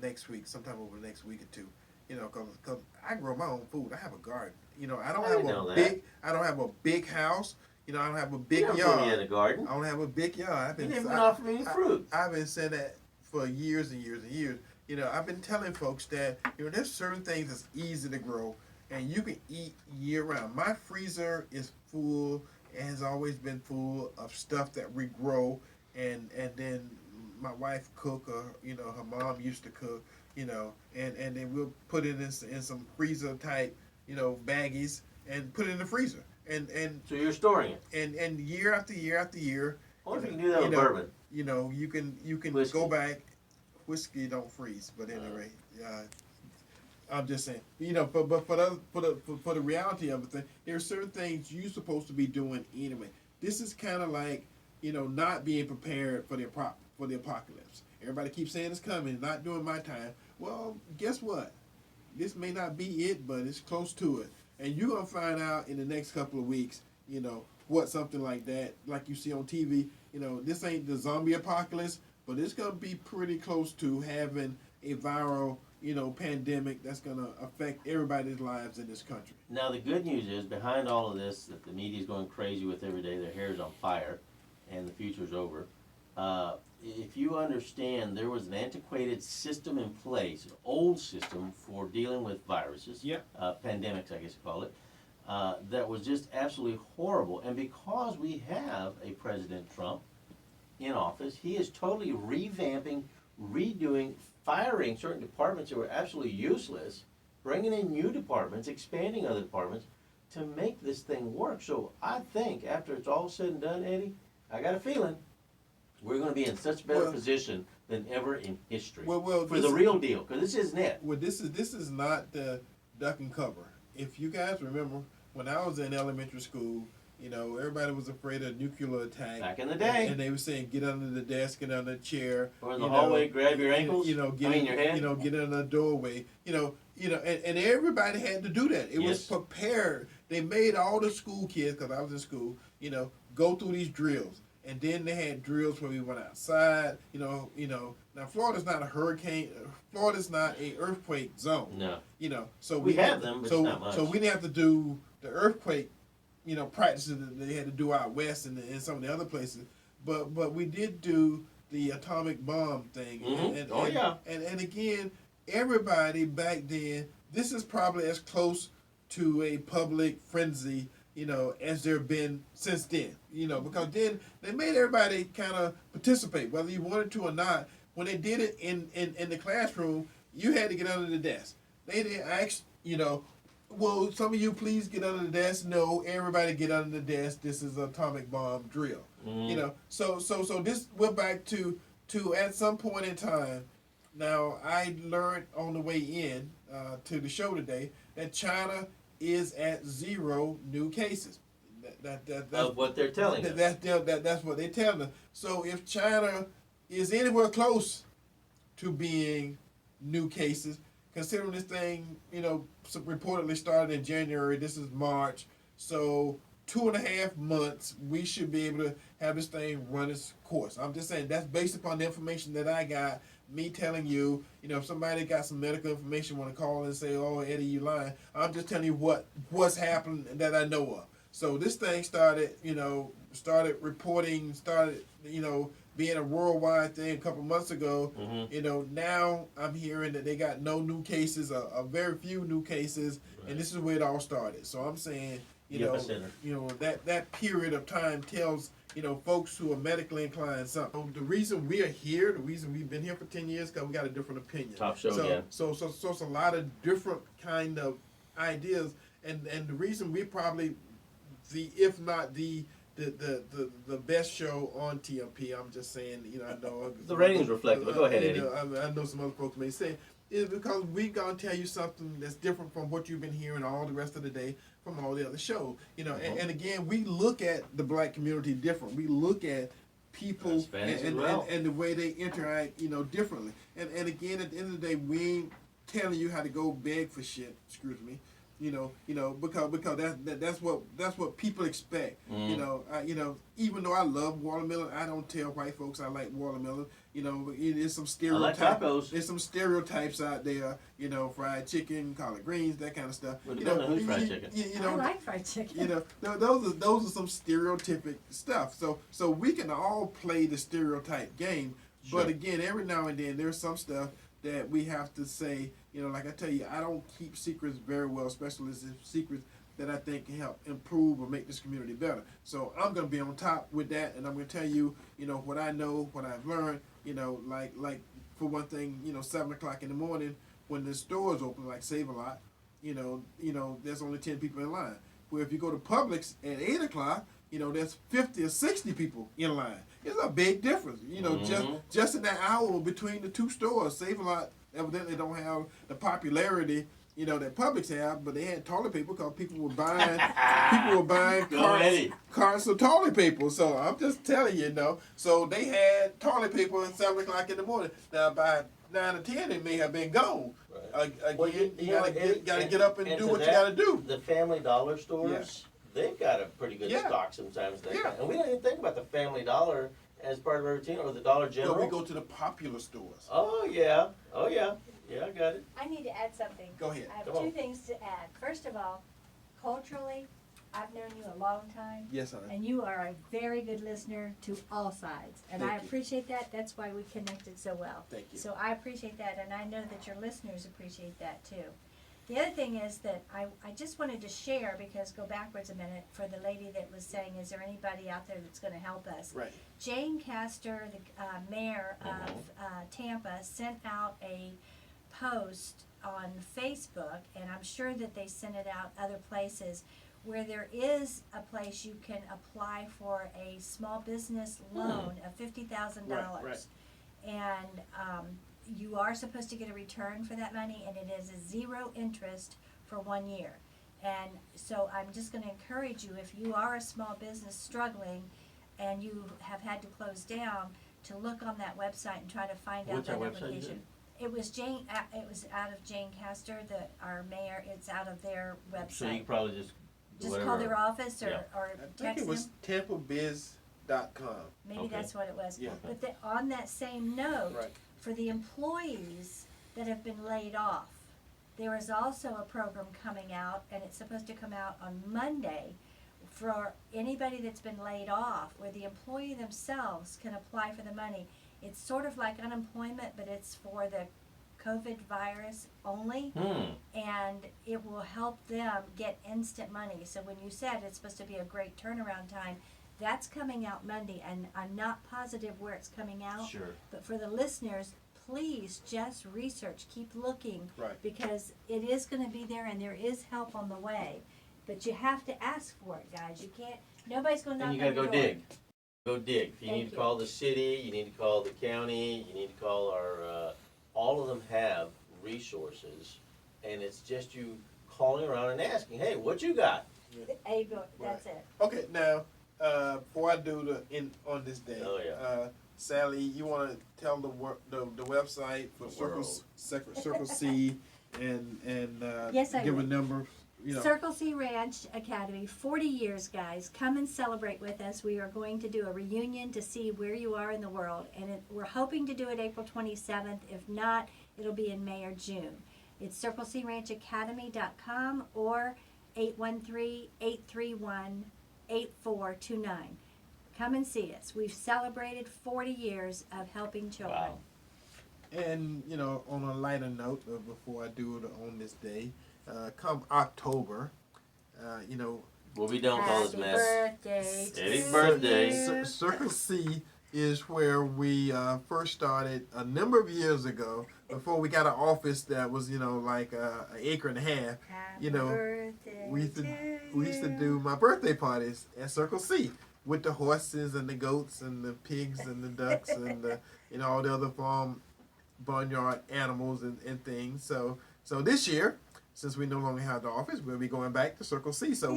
Speaker 2: next week, sometime over the next week or two. Because I grow my own food. I have a garden. I don't have a big house. I don't have a big yard.
Speaker 3: You in a garden.
Speaker 2: I don't have a big yard.
Speaker 3: You didn't even offer me any fruit.
Speaker 2: I've been saying that for years and years and years. I've been telling folks that there's certain things that's easy to grow, and you can eat year round. My freezer is full, and has always been full of stuff that we grow, and then my wife cook, or her mom used to cook, and then we'll put it in some freezer type, baggies, and put it in the freezer. And
Speaker 3: so you're storing it.
Speaker 2: And year after year after year,
Speaker 3: I wonder if you can do that with bourbon.
Speaker 2: You know, you can
Speaker 3: Whiskey.
Speaker 2: go back. Whiskey don't freeze, but anyway, I'm just saying. You know, but for the reality of it, there are certain things you're supposed to be doing anyway. This is kind of like, you know, not being prepared for the apocalypse. Everybody keeps saying it's coming, not during my time. Well, guess what? This may not be it, but it's close to it. And you're going to find out in the next couple of weeks, you know, what something like that, like you see on TV, you know, this ain't the zombie apocalypse, but it's going to be pretty close to having a viral, you know, pandemic that's going to affect everybody's lives in this country.
Speaker 3: Now, the good news is, behind all of this, that the media's going crazy with every day, their hair's on fire, and the future's over. If you understand, there was an antiquated system in place, an old system for dealing with viruses, pandemics, I guess you call it, that was just absolutely horrible. And because we have a President Trump in office, he is totally revamping, redoing, firing certain departments that were absolutely useless, bringing in new departments, expanding other departments to make this thing work. So I think after it's all said and done, Eddie, I got a feeling we're going to be in such a better position than ever in history for the real deal, because this isn't it.
Speaker 2: Well, this is not the duck and cover. If you guys remember, when I was in elementary school, you know, everybody was afraid of nuclear attack.
Speaker 3: Back in the day.
Speaker 2: And they were saying, get under the desk, get under the chair.
Speaker 3: Or in the hallway, grab your ankles,
Speaker 2: you know,
Speaker 3: your head.
Speaker 2: You know, get under the doorway. You know, and everybody had to do that. It was prepared. They made all the school kids, because I was in school, you know, go through these drills. And then they had drills where we went outside, you know. Now, Florida's not a hurricane. Florida's not a earthquake zone.
Speaker 3: No.
Speaker 2: You know, so
Speaker 3: we have them, but it's not much.
Speaker 2: So we didn't have to do the earthquake, you know, practices that they had to do out west and some of the other places. But we did do the atomic bomb thing.
Speaker 3: Mm-hmm.
Speaker 2: And again, everybody back then, this is probably as close to a public frenzy, you know, as there have been since then, you know, because then they made everybody kind of participate, whether you wanted to or not. When they did it in the classroom, you had to get under the desk. They didn't ask, you know, well, some of you please get under the desk. No, everybody get under the desk. This is an atomic bomb drill. Mm-hmm. You know, so this went back to at some point in time. Now, I learned on the way in to the show today that China is at 0 new cases. That's
Speaker 3: what they're telling us.
Speaker 2: That's what they're telling us. So if China is anywhere close to being new cases, considering this thing, you know, reportedly started in January, this is March, so 2.5 months, we should be able to have this thing run its course. I'm just saying that's based upon the information that I got. Me telling you, you know, if somebody got some medical information, want to call and say, "Oh, Eddie, you lying." I'm just telling you what's happened that I know of. So this thing started, you know, reporting, you know, being a worldwide thing a couple months ago. Mm-hmm. You know, now I'm hearing that they got no new cases, a very few new cases, right. And this is where it all started. So I'm saying, you know, that period of time tells, you know, folks who are medically inclined something. The reason we are here, the reason we've been here for 10 years, because we got a different opinion.
Speaker 3: Top show again.
Speaker 2: So it's a lot of different kind of ideas, and the reason we probably if not the best show on TMP, I'm just saying, you know, I know
Speaker 3: the ratings reflect it. Go ahead, Eddie.
Speaker 2: I know some other folks may say is because we're gonna tell you something that's different from what you've been hearing all the rest of the day from all the other shows. You know, and again, we look at the black community different. We look at people and the way they interact, you know, differently. And again, at the end of the day, we ain't telling you how to go beg for shit. Excuse me. You know, because that's what people expect. Mm. You know, even though I love watermelon, I don't tell white folks I like watermelon. You know, there's some stereotypes.
Speaker 3: I like tacos.
Speaker 2: There's some stereotypes out there. You know, fried chicken, collard greens, that kind of stuff.
Speaker 3: Well, you know who's fried chicken.
Speaker 1: You know, I like fried chicken.
Speaker 2: You know, those are some stereotypic stuff. So we can all play the stereotype game, sure. But again, every now and then there's some stuff that we have to say. You know, like I tell you, I don't keep secrets very well, especially secrets that I think can help improve or make this community better. So I'm going to be on top with that, and I'm going to tell you, you know, what I know, what I've learned. You know, like for one thing, you know, 7 o'clock in the morning when the stores open, like Save-A-Lot, you know, there's only 10 people in line. Where if you go to Publix at 8 o'clock, there's 50 or 60 people in line. It's a big difference. Just in that hour between the two stores, Save a Lot evidently don't have the popularity that Publix have, but they had toilet paper because people were buying carts of toilet paper. So I'm just telling you, so they had toilet paper at 7 o'clock in the morning. Now by 9 or 10, it may have been gone.
Speaker 3: Right.
Speaker 2: Again, you gotta get up and do what you gotta do.
Speaker 3: The Family Dollar stores, they've got a pretty good stock sometimes. And we don't even think about the Family Dollar as part of our routine, or the Dollar General.
Speaker 2: No, we go to the popular stores.
Speaker 3: Oh yeah. Yeah, I got it.
Speaker 1: I need to add something.
Speaker 2: Go ahead.
Speaker 1: I have two things to add. First of all, culturally, I've known you a long time.
Speaker 2: Yes, honey.
Speaker 1: And you are a very good listener to all sides. And
Speaker 2: Thank
Speaker 1: I
Speaker 2: you.
Speaker 1: appreciate that. That's why we connected so well.
Speaker 2: Thank you.
Speaker 1: So I appreciate that, and I know that your listeners appreciate that too. The other thing is that I just wanted to share, because go backwards a minute, for the lady that was saying, is there anybody out there that's going to help us?
Speaker 2: Right.
Speaker 1: Jane Castor, the mayor of Tampa, sent out a post on Facebook, and I'm sure that they sent it out other places, where there is a place you can apply for a small business loan of $50,000.
Speaker 2: Right.
Speaker 1: And you are supposed to get a return for that money, and it is a 0 interest for 1 year. And so I'm just going to encourage you, if you are a small business struggling and you have had to close down, to look on that website and try to find out
Speaker 3: What's
Speaker 1: that
Speaker 3: our website
Speaker 1: application.
Speaker 3: again?
Speaker 1: It was Jane. It was out of Jane Castor, our mayor. It's out of their website.
Speaker 3: So you probably just
Speaker 1: call their office or
Speaker 2: I think
Speaker 1: text
Speaker 2: it was
Speaker 1: them.
Speaker 2: TampaBiz.com.
Speaker 1: Maybe
Speaker 3: Okay.
Speaker 1: that's what it was.
Speaker 2: Yeah.
Speaker 1: But on that same note,
Speaker 2: Right.
Speaker 1: for the employees that have been laid off, there is also a program coming out, and it's supposed to come out on Monday, for anybody that's been laid off, where the employee themselves can apply for the money. It's sort of like unemployment, but it's for the COVID virus only, and it will help them get instant money. So when you said it's supposed to be a great turnaround time, that's coming out Monday, and I'm not positive where it's coming out.
Speaker 3: Sure.
Speaker 1: But for the listeners, please just research, keep looking,
Speaker 2: Right.
Speaker 1: because it is going to be there, and there is help on the way. But you have to ask for it, guys. You can't. Nobody's going to knock
Speaker 3: And
Speaker 1: on
Speaker 3: you
Speaker 1: your
Speaker 3: gotta go
Speaker 1: door.
Speaker 3: dig. Go dig. You
Speaker 1: Thank
Speaker 3: need to
Speaker 1: you.
Speaker 3: call the city, you need to call the county, you need to call our, all of them have resources. And it's just you calling around and asking, hey, what you got?
Speaker 1: That's it.
Speaker 2: Okay, now before I do on this day,
Speaker 3: Oh, yeah.
Speaker 2: Sally, you want to tell the website for Circle C and
Speaker 1: Yes, I
Speaker 2: give a
Speaker 1: would.
Speaker 2: number.
Speaker 1: Circle C Ranch Academy, 40 years, guys. Come and celebrate with us. We are going to do a reunion to see where you are in the world. And we're hoping to do it April 27th. If not, it'll be in May or June. It's circlecranchacademy.com or 813-831-8429. Come and see us. We've celebrated 40 years of helping children.
Speaker 3: Wow.
Speaker 2: And on a lighter note, before I do it on this day, come October,
Speaker 3: We'll be done with all this
Speaker 1: Happy
Speaker 3: mess.
Speaker 1: birthday to
Speaker 3: Eddie's birthday.
Speaker 1: you.
Speaker 2: Circle C is where we first started a number of years ago. Before we got an office that was like an acre and a half.
Speaker 1: Happy birthday
Speaker 2: we used
Speaker 1: to
Speaker 2: to
Speaker 1: you.
Speaker 2: do my birthday parties at Circle C with the horses and the goats and the pigs and the ducks and the, all the other farm barnyard animals and things. So this year, since we no longer have the office, we'll be going back to Circle C. So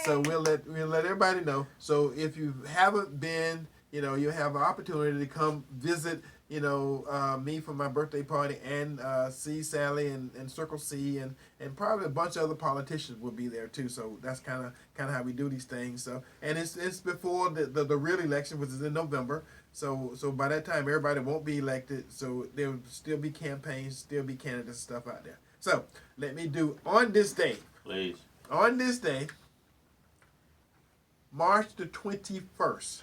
Speaker 2: we'll let everybody know. So if you haven't been, you have an opportunity to come visit, me for my birthday party and see Sally and Circle C and probably a bunch of other politicians will be there too. So that's kind of how we do these things. So and it's before the real election, which is in November. So by that time everybody won't be elected. So there will still be campaigns, still be candidates and stuff out there. So let me do on this day.
Speaker 3: Please.
Speaker 2: On this day, March the 21st,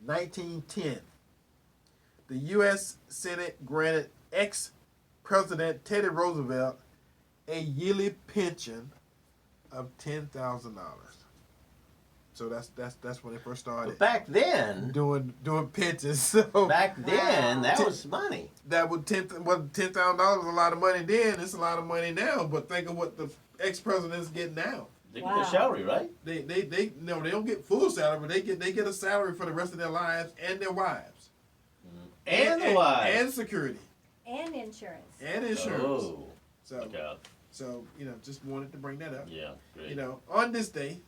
Speaker 2: 1910, the U.S. Senate granted ex-President Teddy Roosevelt a yearly pension of $10,000. So that's when they first started
Speaker 3: But back then,
Speaker 2: doing pensions. So
Speaker 3: that was money.
Speaker 2: that would $10,000 was a lot of money then. It's a lot of money now. But think of what the ex-president's getting now.
Speaker 3: They get their salary, right?
Speaker 2: They no, they don't get full salary, but they get a salary for the rest of their lives and their wives.
Speaker 3: And the wives.
Speaker 2: And security.
Speaker 1: And insurance.
Speaker 2: And insurance.
Speaker 3: Oh.
Speaker 2: So,
Speaker 3: Look out.
Speaker 2: so just wanted to bring that up.
Speaker 3: Yeah, great.
Speaker 2: On this day,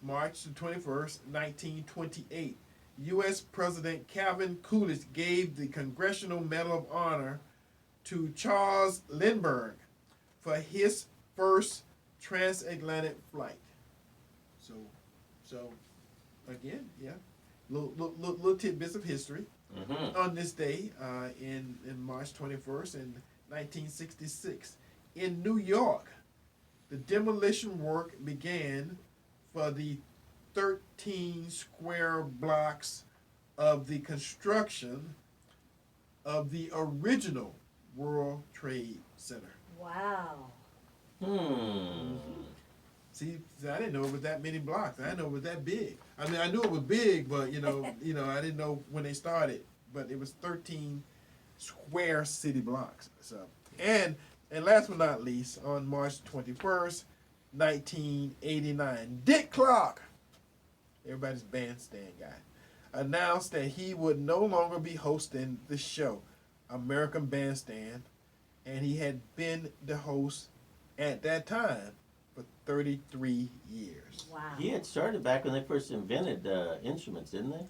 Speaker 2: March the 21st, 1928, U.S. President Calvin Coolidge gave the Congressional Medal of Honor to Charles Lindbergh for his first transatlantic flight. So again, yeah, little tidbits of history.
Speaker 3: Mm-hmm.
Speaker 2: On this day, in March 21st, in 1966, in New York, the demolition work began for the 13 square blocks of the construction of the original World Trade Center.
Speaker 1: Wow.
Speaker 2: See, I didn't know it was that many blocks. I didn't know it was that big. I mean, I knew it was big, but I didn't know when they started. But it was 13 square city blocks. So, and last but not least, on March 21st, 1989, Dick Clark, everybody's bandstand guy, announced that he would no longer be hosting the show, American Bandstand, and he had been the host at that time for 33 years.
Speaker 1: Wow.
Speaker 3: He had started back when they first invented instruments, didn't they?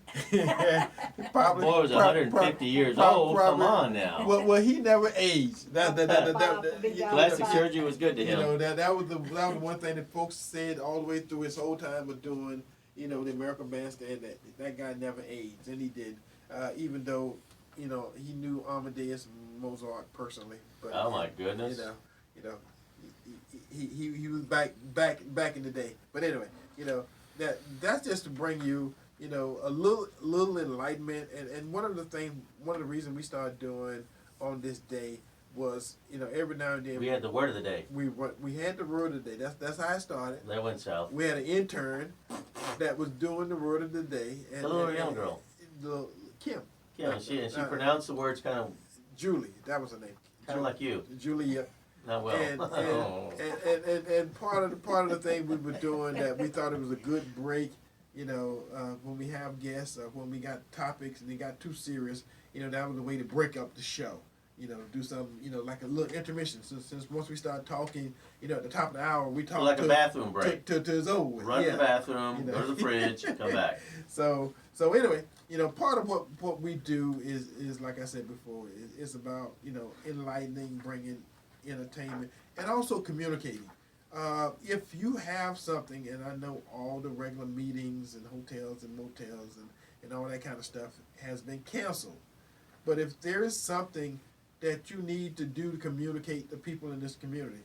Speaker 2: Probably,
Speaker 3: Boy was 150 years old. Come on now.
Speaker 2: Well, he never aged.
Speaker 3: Plastic surgery was good to him.
Speaker 2: That was the one thing that folks said all the way through his whole time of doing, the American Bandstand, that guy never aged, and he did. Even though, he knew Amadeus Mozart personally. But,
Speaker 3: Oh my goodness.
Speaker 2: He was back in the day. But anyway, that's just to bring you, a little enlightenment. And one of the reasons we started doing on this day was, every now and then
Speaker 3: We had the word of the day.
Speaker 2: we had the word of the day. That's how it started.
Speaker 3: That went south.
Speaker 2: We had an intern that was doing the word of the day. And,
Speaker 3: The little young girl.
Speaker 2: Kim.
Speaker 3: Yeah, and she pronounced the words kind of
Speaker 2: Julie, that was her name.
Speaker 3: like you.
Speaker 2: Julia.
Speaker 3: Not well.
Speaker 2: And part of the thing we were doing that we thought it was a good break, when we have guests, when we got topics and they got too serious, that was a way to break up the show. Do something, like a little intermission. Since once we start talking, at the top of the hour, we talk
Speaker 3: like a bathroom break.
Speaker 2: To it's over with.
Speaker 3: Run to the bathroom, go to the fridge, come back.
Speaker 2: So anyway, part of what we do is like I said before, it's about enlightening, bringing entertainment, and also communicating. If you have something, and I know all the regular meetings and hotels and motels and all that kind of stuff has been canceled, but if there is something that you need to do to communicate to people in this community,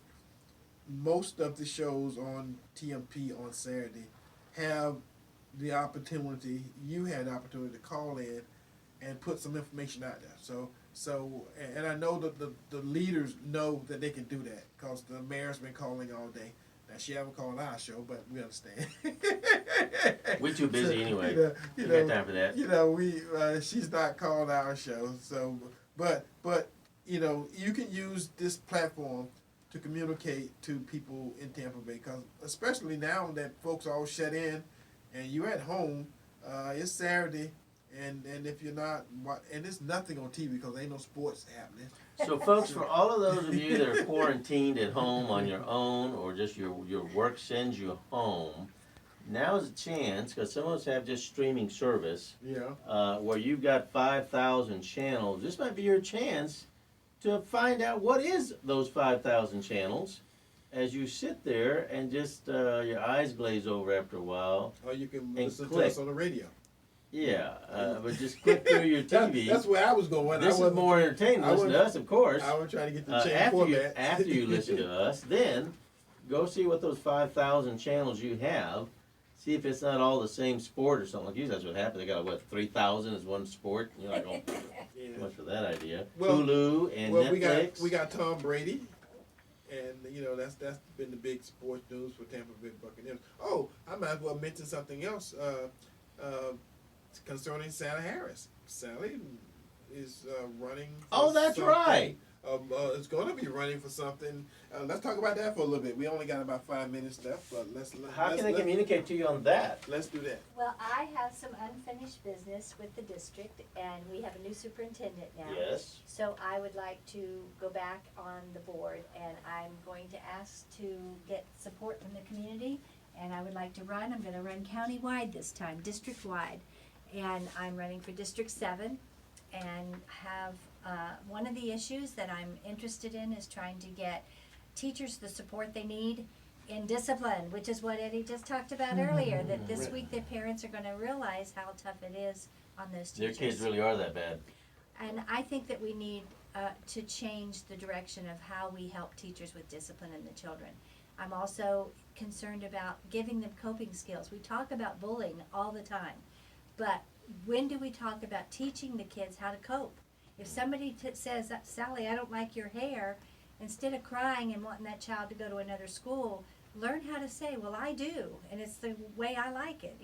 Speaker 2: most of the shows on TMP on Saturday have the opportunity, you had the opportunity to call in and put some information out there. So, and I know that the leaders know that they can do that because the mayor's been calling all day. Now, she haven't called our show, but we understand.
Speaker 3: We're too busy anyway. You got time for that.
Speaker 2: She's not called our show. So, but you can use this platform to communicate to people in Tampa Bay, because especially now that folks are all shut in and you're at home, it's Saturday. And if you're not, and there's nothing on TV because ain't no sports happening.
Speaker 3: So, folks, for all of those of you that are quarantined at home on your own, or just your work sends you home, now is a chance, because some of us have just streaming service, where you've got 5,000 channels. This might be your chance to find out what is those 5,000 channels as you sit there and just your eyes glaze over after a while.
Speaker 2: Or you can
Speaker 3: and
Speaker 2: listen
Speaker 3: click.
Speaker 2: to us on the radio.
Speaker 3: Yeah, but just click through your TV.
Speaker 2: That's where I was going.
Speaker 3: This is more entertaining. Listen to us, of course.
Speaker 2: I was trying to get the channel format.
Speaker 3: After you listen to us, then go see what those 5,000 channels you have. See if it's not all the same sport or something. Like usually that's what happens. They got 3,000 is one sport. You're like, oh, too much for that idea.
Speaker 2: Well,
Speaker 3: Hulu and Netflix.
Speaker 2: we got Tom Brady, and that's been the big sports news for Tampa Bay Buccaneers. Oh, I might as well mention something else. Concerning Sally Harris. Sally is running.
Speaker 3: Oh, that's right.
Speaker 2: is going to be running for something. Let's talk about that for a little bit. We only got about 5 minutes left, but
Speaker 3: How can they communicate to you on that?
Speaker 2: Let's do that.
Speaker 1: Well, I have some unfinished business with the district, and we have a new superintendent now.
Speaker 3: Yes.
Speaker 1: So I would like to go back on the board, and I'm going to ask to get support from the community, and I would like to run. I'm gonna run county-wide this time, district-wide. And I'm running for District 7, and have, one of the issues that I'm interested in is trying to get teachers the support they need in discipline, which is what Eddie just talked about earlier, that this week the parents are gonna realize how tough it is on those
Speaker 3: Their
Speaker 1: teachers.
Speaker 3: kids really are that bad.
Speaker 1: And I think that we need to change the direction of how we help teachers with discipline in the children. I'm also concerned about giving them coping skills. We talk about bullying all the time, but when do we talk about teaching the kids how to cope? If somebody says, Sally, I don't like your hair, instead of crying and wanting that child to go to another school, learn how to say, well, I do, and it's the way I like it,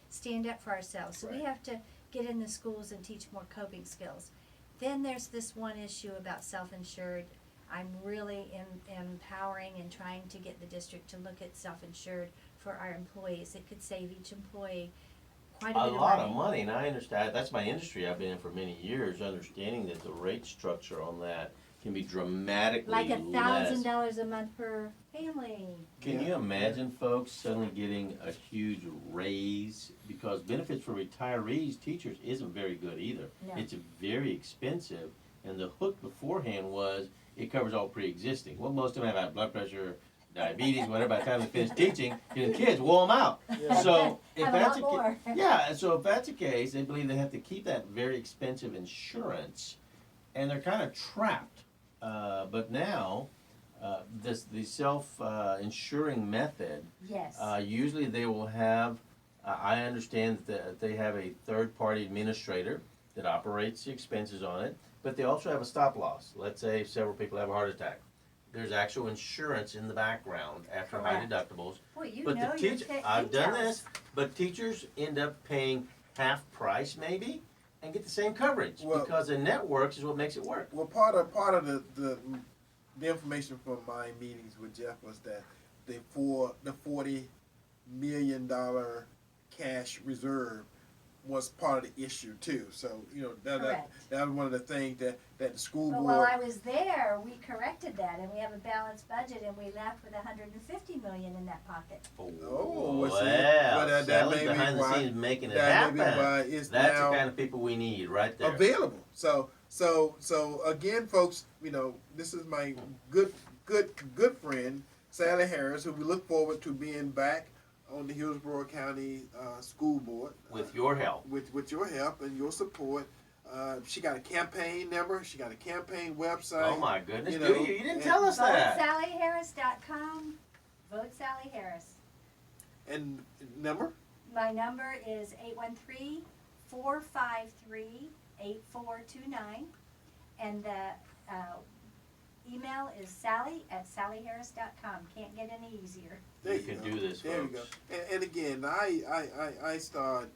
Speaker 1: stand up for ourselves. So we have to get in the schools and teach more coping skills. Then there's this one issue about self-insured. I'm really empowering and trying to get the district to look at self-insured for our employees. It could save each employee quite a bit of money.
Speaker 3: A lot of money, and I understand, that's my industry, I've been in for many years, understanding that the rate structure on that can be dramatically
Speaker 1: Like
Speaker 3: less.
Speaker 1: $1,000 a month per family.
Speaker 3: Can you imagine folks suddenly getting a huge raise? Because benefits for retirees, teachers, isn't very good either.
Speaker 1: No.
Speaker 3: It's very expensive, and the hook beforehand was it covers all pre-existing. Well, most of them have blood pressure, diabetes, whatever. By the time they finish teaching, the kids wore them out. So if
Speaker 1: Have a
Speaker 3: that's
Speaker 1: lot more.
Speaker 3: yeah, and so if that's the case, they believe they have to keep that very expensive insurance, and they're kind of trapped. But now, the self-insuring method,
Speaker 1: Yes.
Speaker 3: usually they will have, I understand that they have a third-party administrator that operates the expenses on it, but they also have a stop loss. Let's say several people have a heart attack. There's actual insurance in the background after high
Speaker 1: Correct.
Speaker 3: deductibles.
Speaker 1: Boy, you
Speaker 3: But
Speaker 1: know
Speaker 3: the
Speaker 1: your
Speaker 3: teacher, I've done
Speaker 1: details.
Speaker 3: this, but teachers end up paying half price maybe and get the same coverage
Speaker 2: Well-
Speaker 3: because the networks is what makes it work.
Speaker 2: Well, part of the information from my meetings with Jeff was that the $40 million cash reserve was part of the issue too. So that was one of the things that the school
Speaker 1: But
Speaker 2: board.
Speaker 1: while I was there, we corrected that, and we have a balanced budget, and we left with $150 million in that pocket.
Speaker 2: Oh,
Speaker 3: well,
Speaker 2: well, see, that
Speaker 3: Sally's
Speaker 2: may be
Speaker 3: behind
Speaker 2: why-
Speaker 3: the scenes making it
Speaker 2: that may be
Speaker 3: happen.
Speaker 2: why it's
Speaker 3: That's
Speaker 2: now
Speaker 3: the kind of people we need right there.
Speaker 2: available. So again, folks, this is my good friend Sally Harris, who we look forward to being back on the Hillsborough County School Board
Speaker 3: With your help.
Speaker 2: with your help and your support. She got a campaign number. She got a campaign website.
Speaker 3: Oh my goodness,
Speaker 2: you
Speaker 3: do
Speaker 2: know,
Speaker 3: you? You didn't
Speaker 2: and-
Speaker 3: tell us that.
Speaker 1: VoteSallyHarris.com. Vote Sally Harris.
Speaker 2: And number?
Speaker 1: My number is 813-453-8429, and the email is sally@sallyharris.com. Can't get any easier.
Speaker 2: There
Speaker 3: We
Speaker 2: you
Speaker 3: can
Speaker 2: go.
Speaker 3: do this,
Speaker 2: There you
Speaker 3: folks.
Speaker 2: go. And again, I started,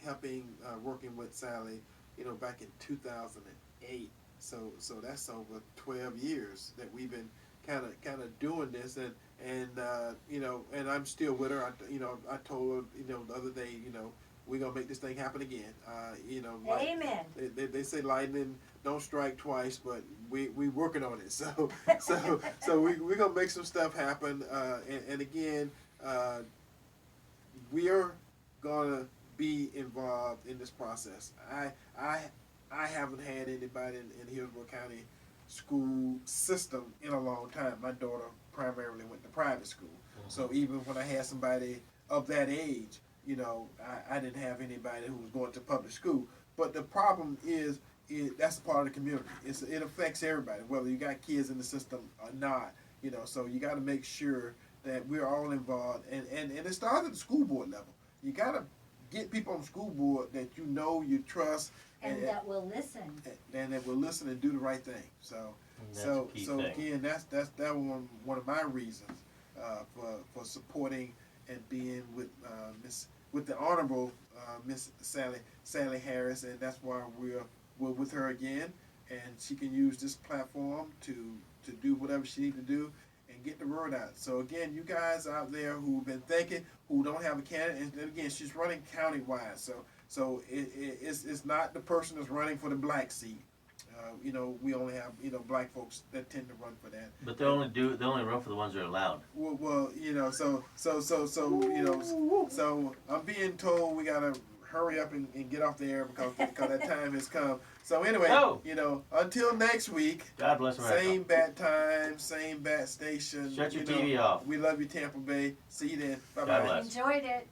Speaker 2: helping, working with Sally, back in 2008. So that's over 12 years that we've been kind of doing this, and I'm still with her. I told her, the other day, we're gonna make this thing happen again. Like,
Speaker 1: Amen.
Speaker 2: they say lightning don't strike twice, but we working on it. So we're gonna make some stuff happen. And again, we're gonna be involved in this process. I haven't had anybody in the Hillsborough County school system in a long time. My daughter primarily went to private school, so even when I had somebody of that age, I didn't have anybody who was going to public school. But the problem is that's a part of the community. It affects everybody, whether you got kids in the system or not. So you got to make sure that we're all involved, and it starts at the school board level. You got to get people on the school board that you trust,
Speaker 1: And that will listen.
Speaker 2: and that will listen and do the right thing. So
Speaker 3: That's a key thing.
Speaker 2: again, that was one of my reasons for supporting and being with the Honorable Miss Sally Harris, and that's why we're with her again. and she can use this platform to do whatever she needs to do and get the word out. So again, you guys out there who've been thinking, who don't have a candidate, and again, she's running countywide. So it's not the person that's running for the black seat. You know, we only have, you know, black folks that tend to run for that.
Speaker 3: But they only run for the ones that are allowed.
Speaker 2: Well, you know, so I'm being told we gotta hurry up and get off the air because that time has come. So anyway, you know, until next week.
Speaker 3: God bless America.
Speaker 2: Same bat time, same bat station.
Speaker 3: Shut your TV off.
Speaker 2: We love you, Tampa Bay. See you then. Bye
Speaker 3: God
Speaker 2: bye.
Speaker 3: bless.
Speaker 1: Enjoyed it.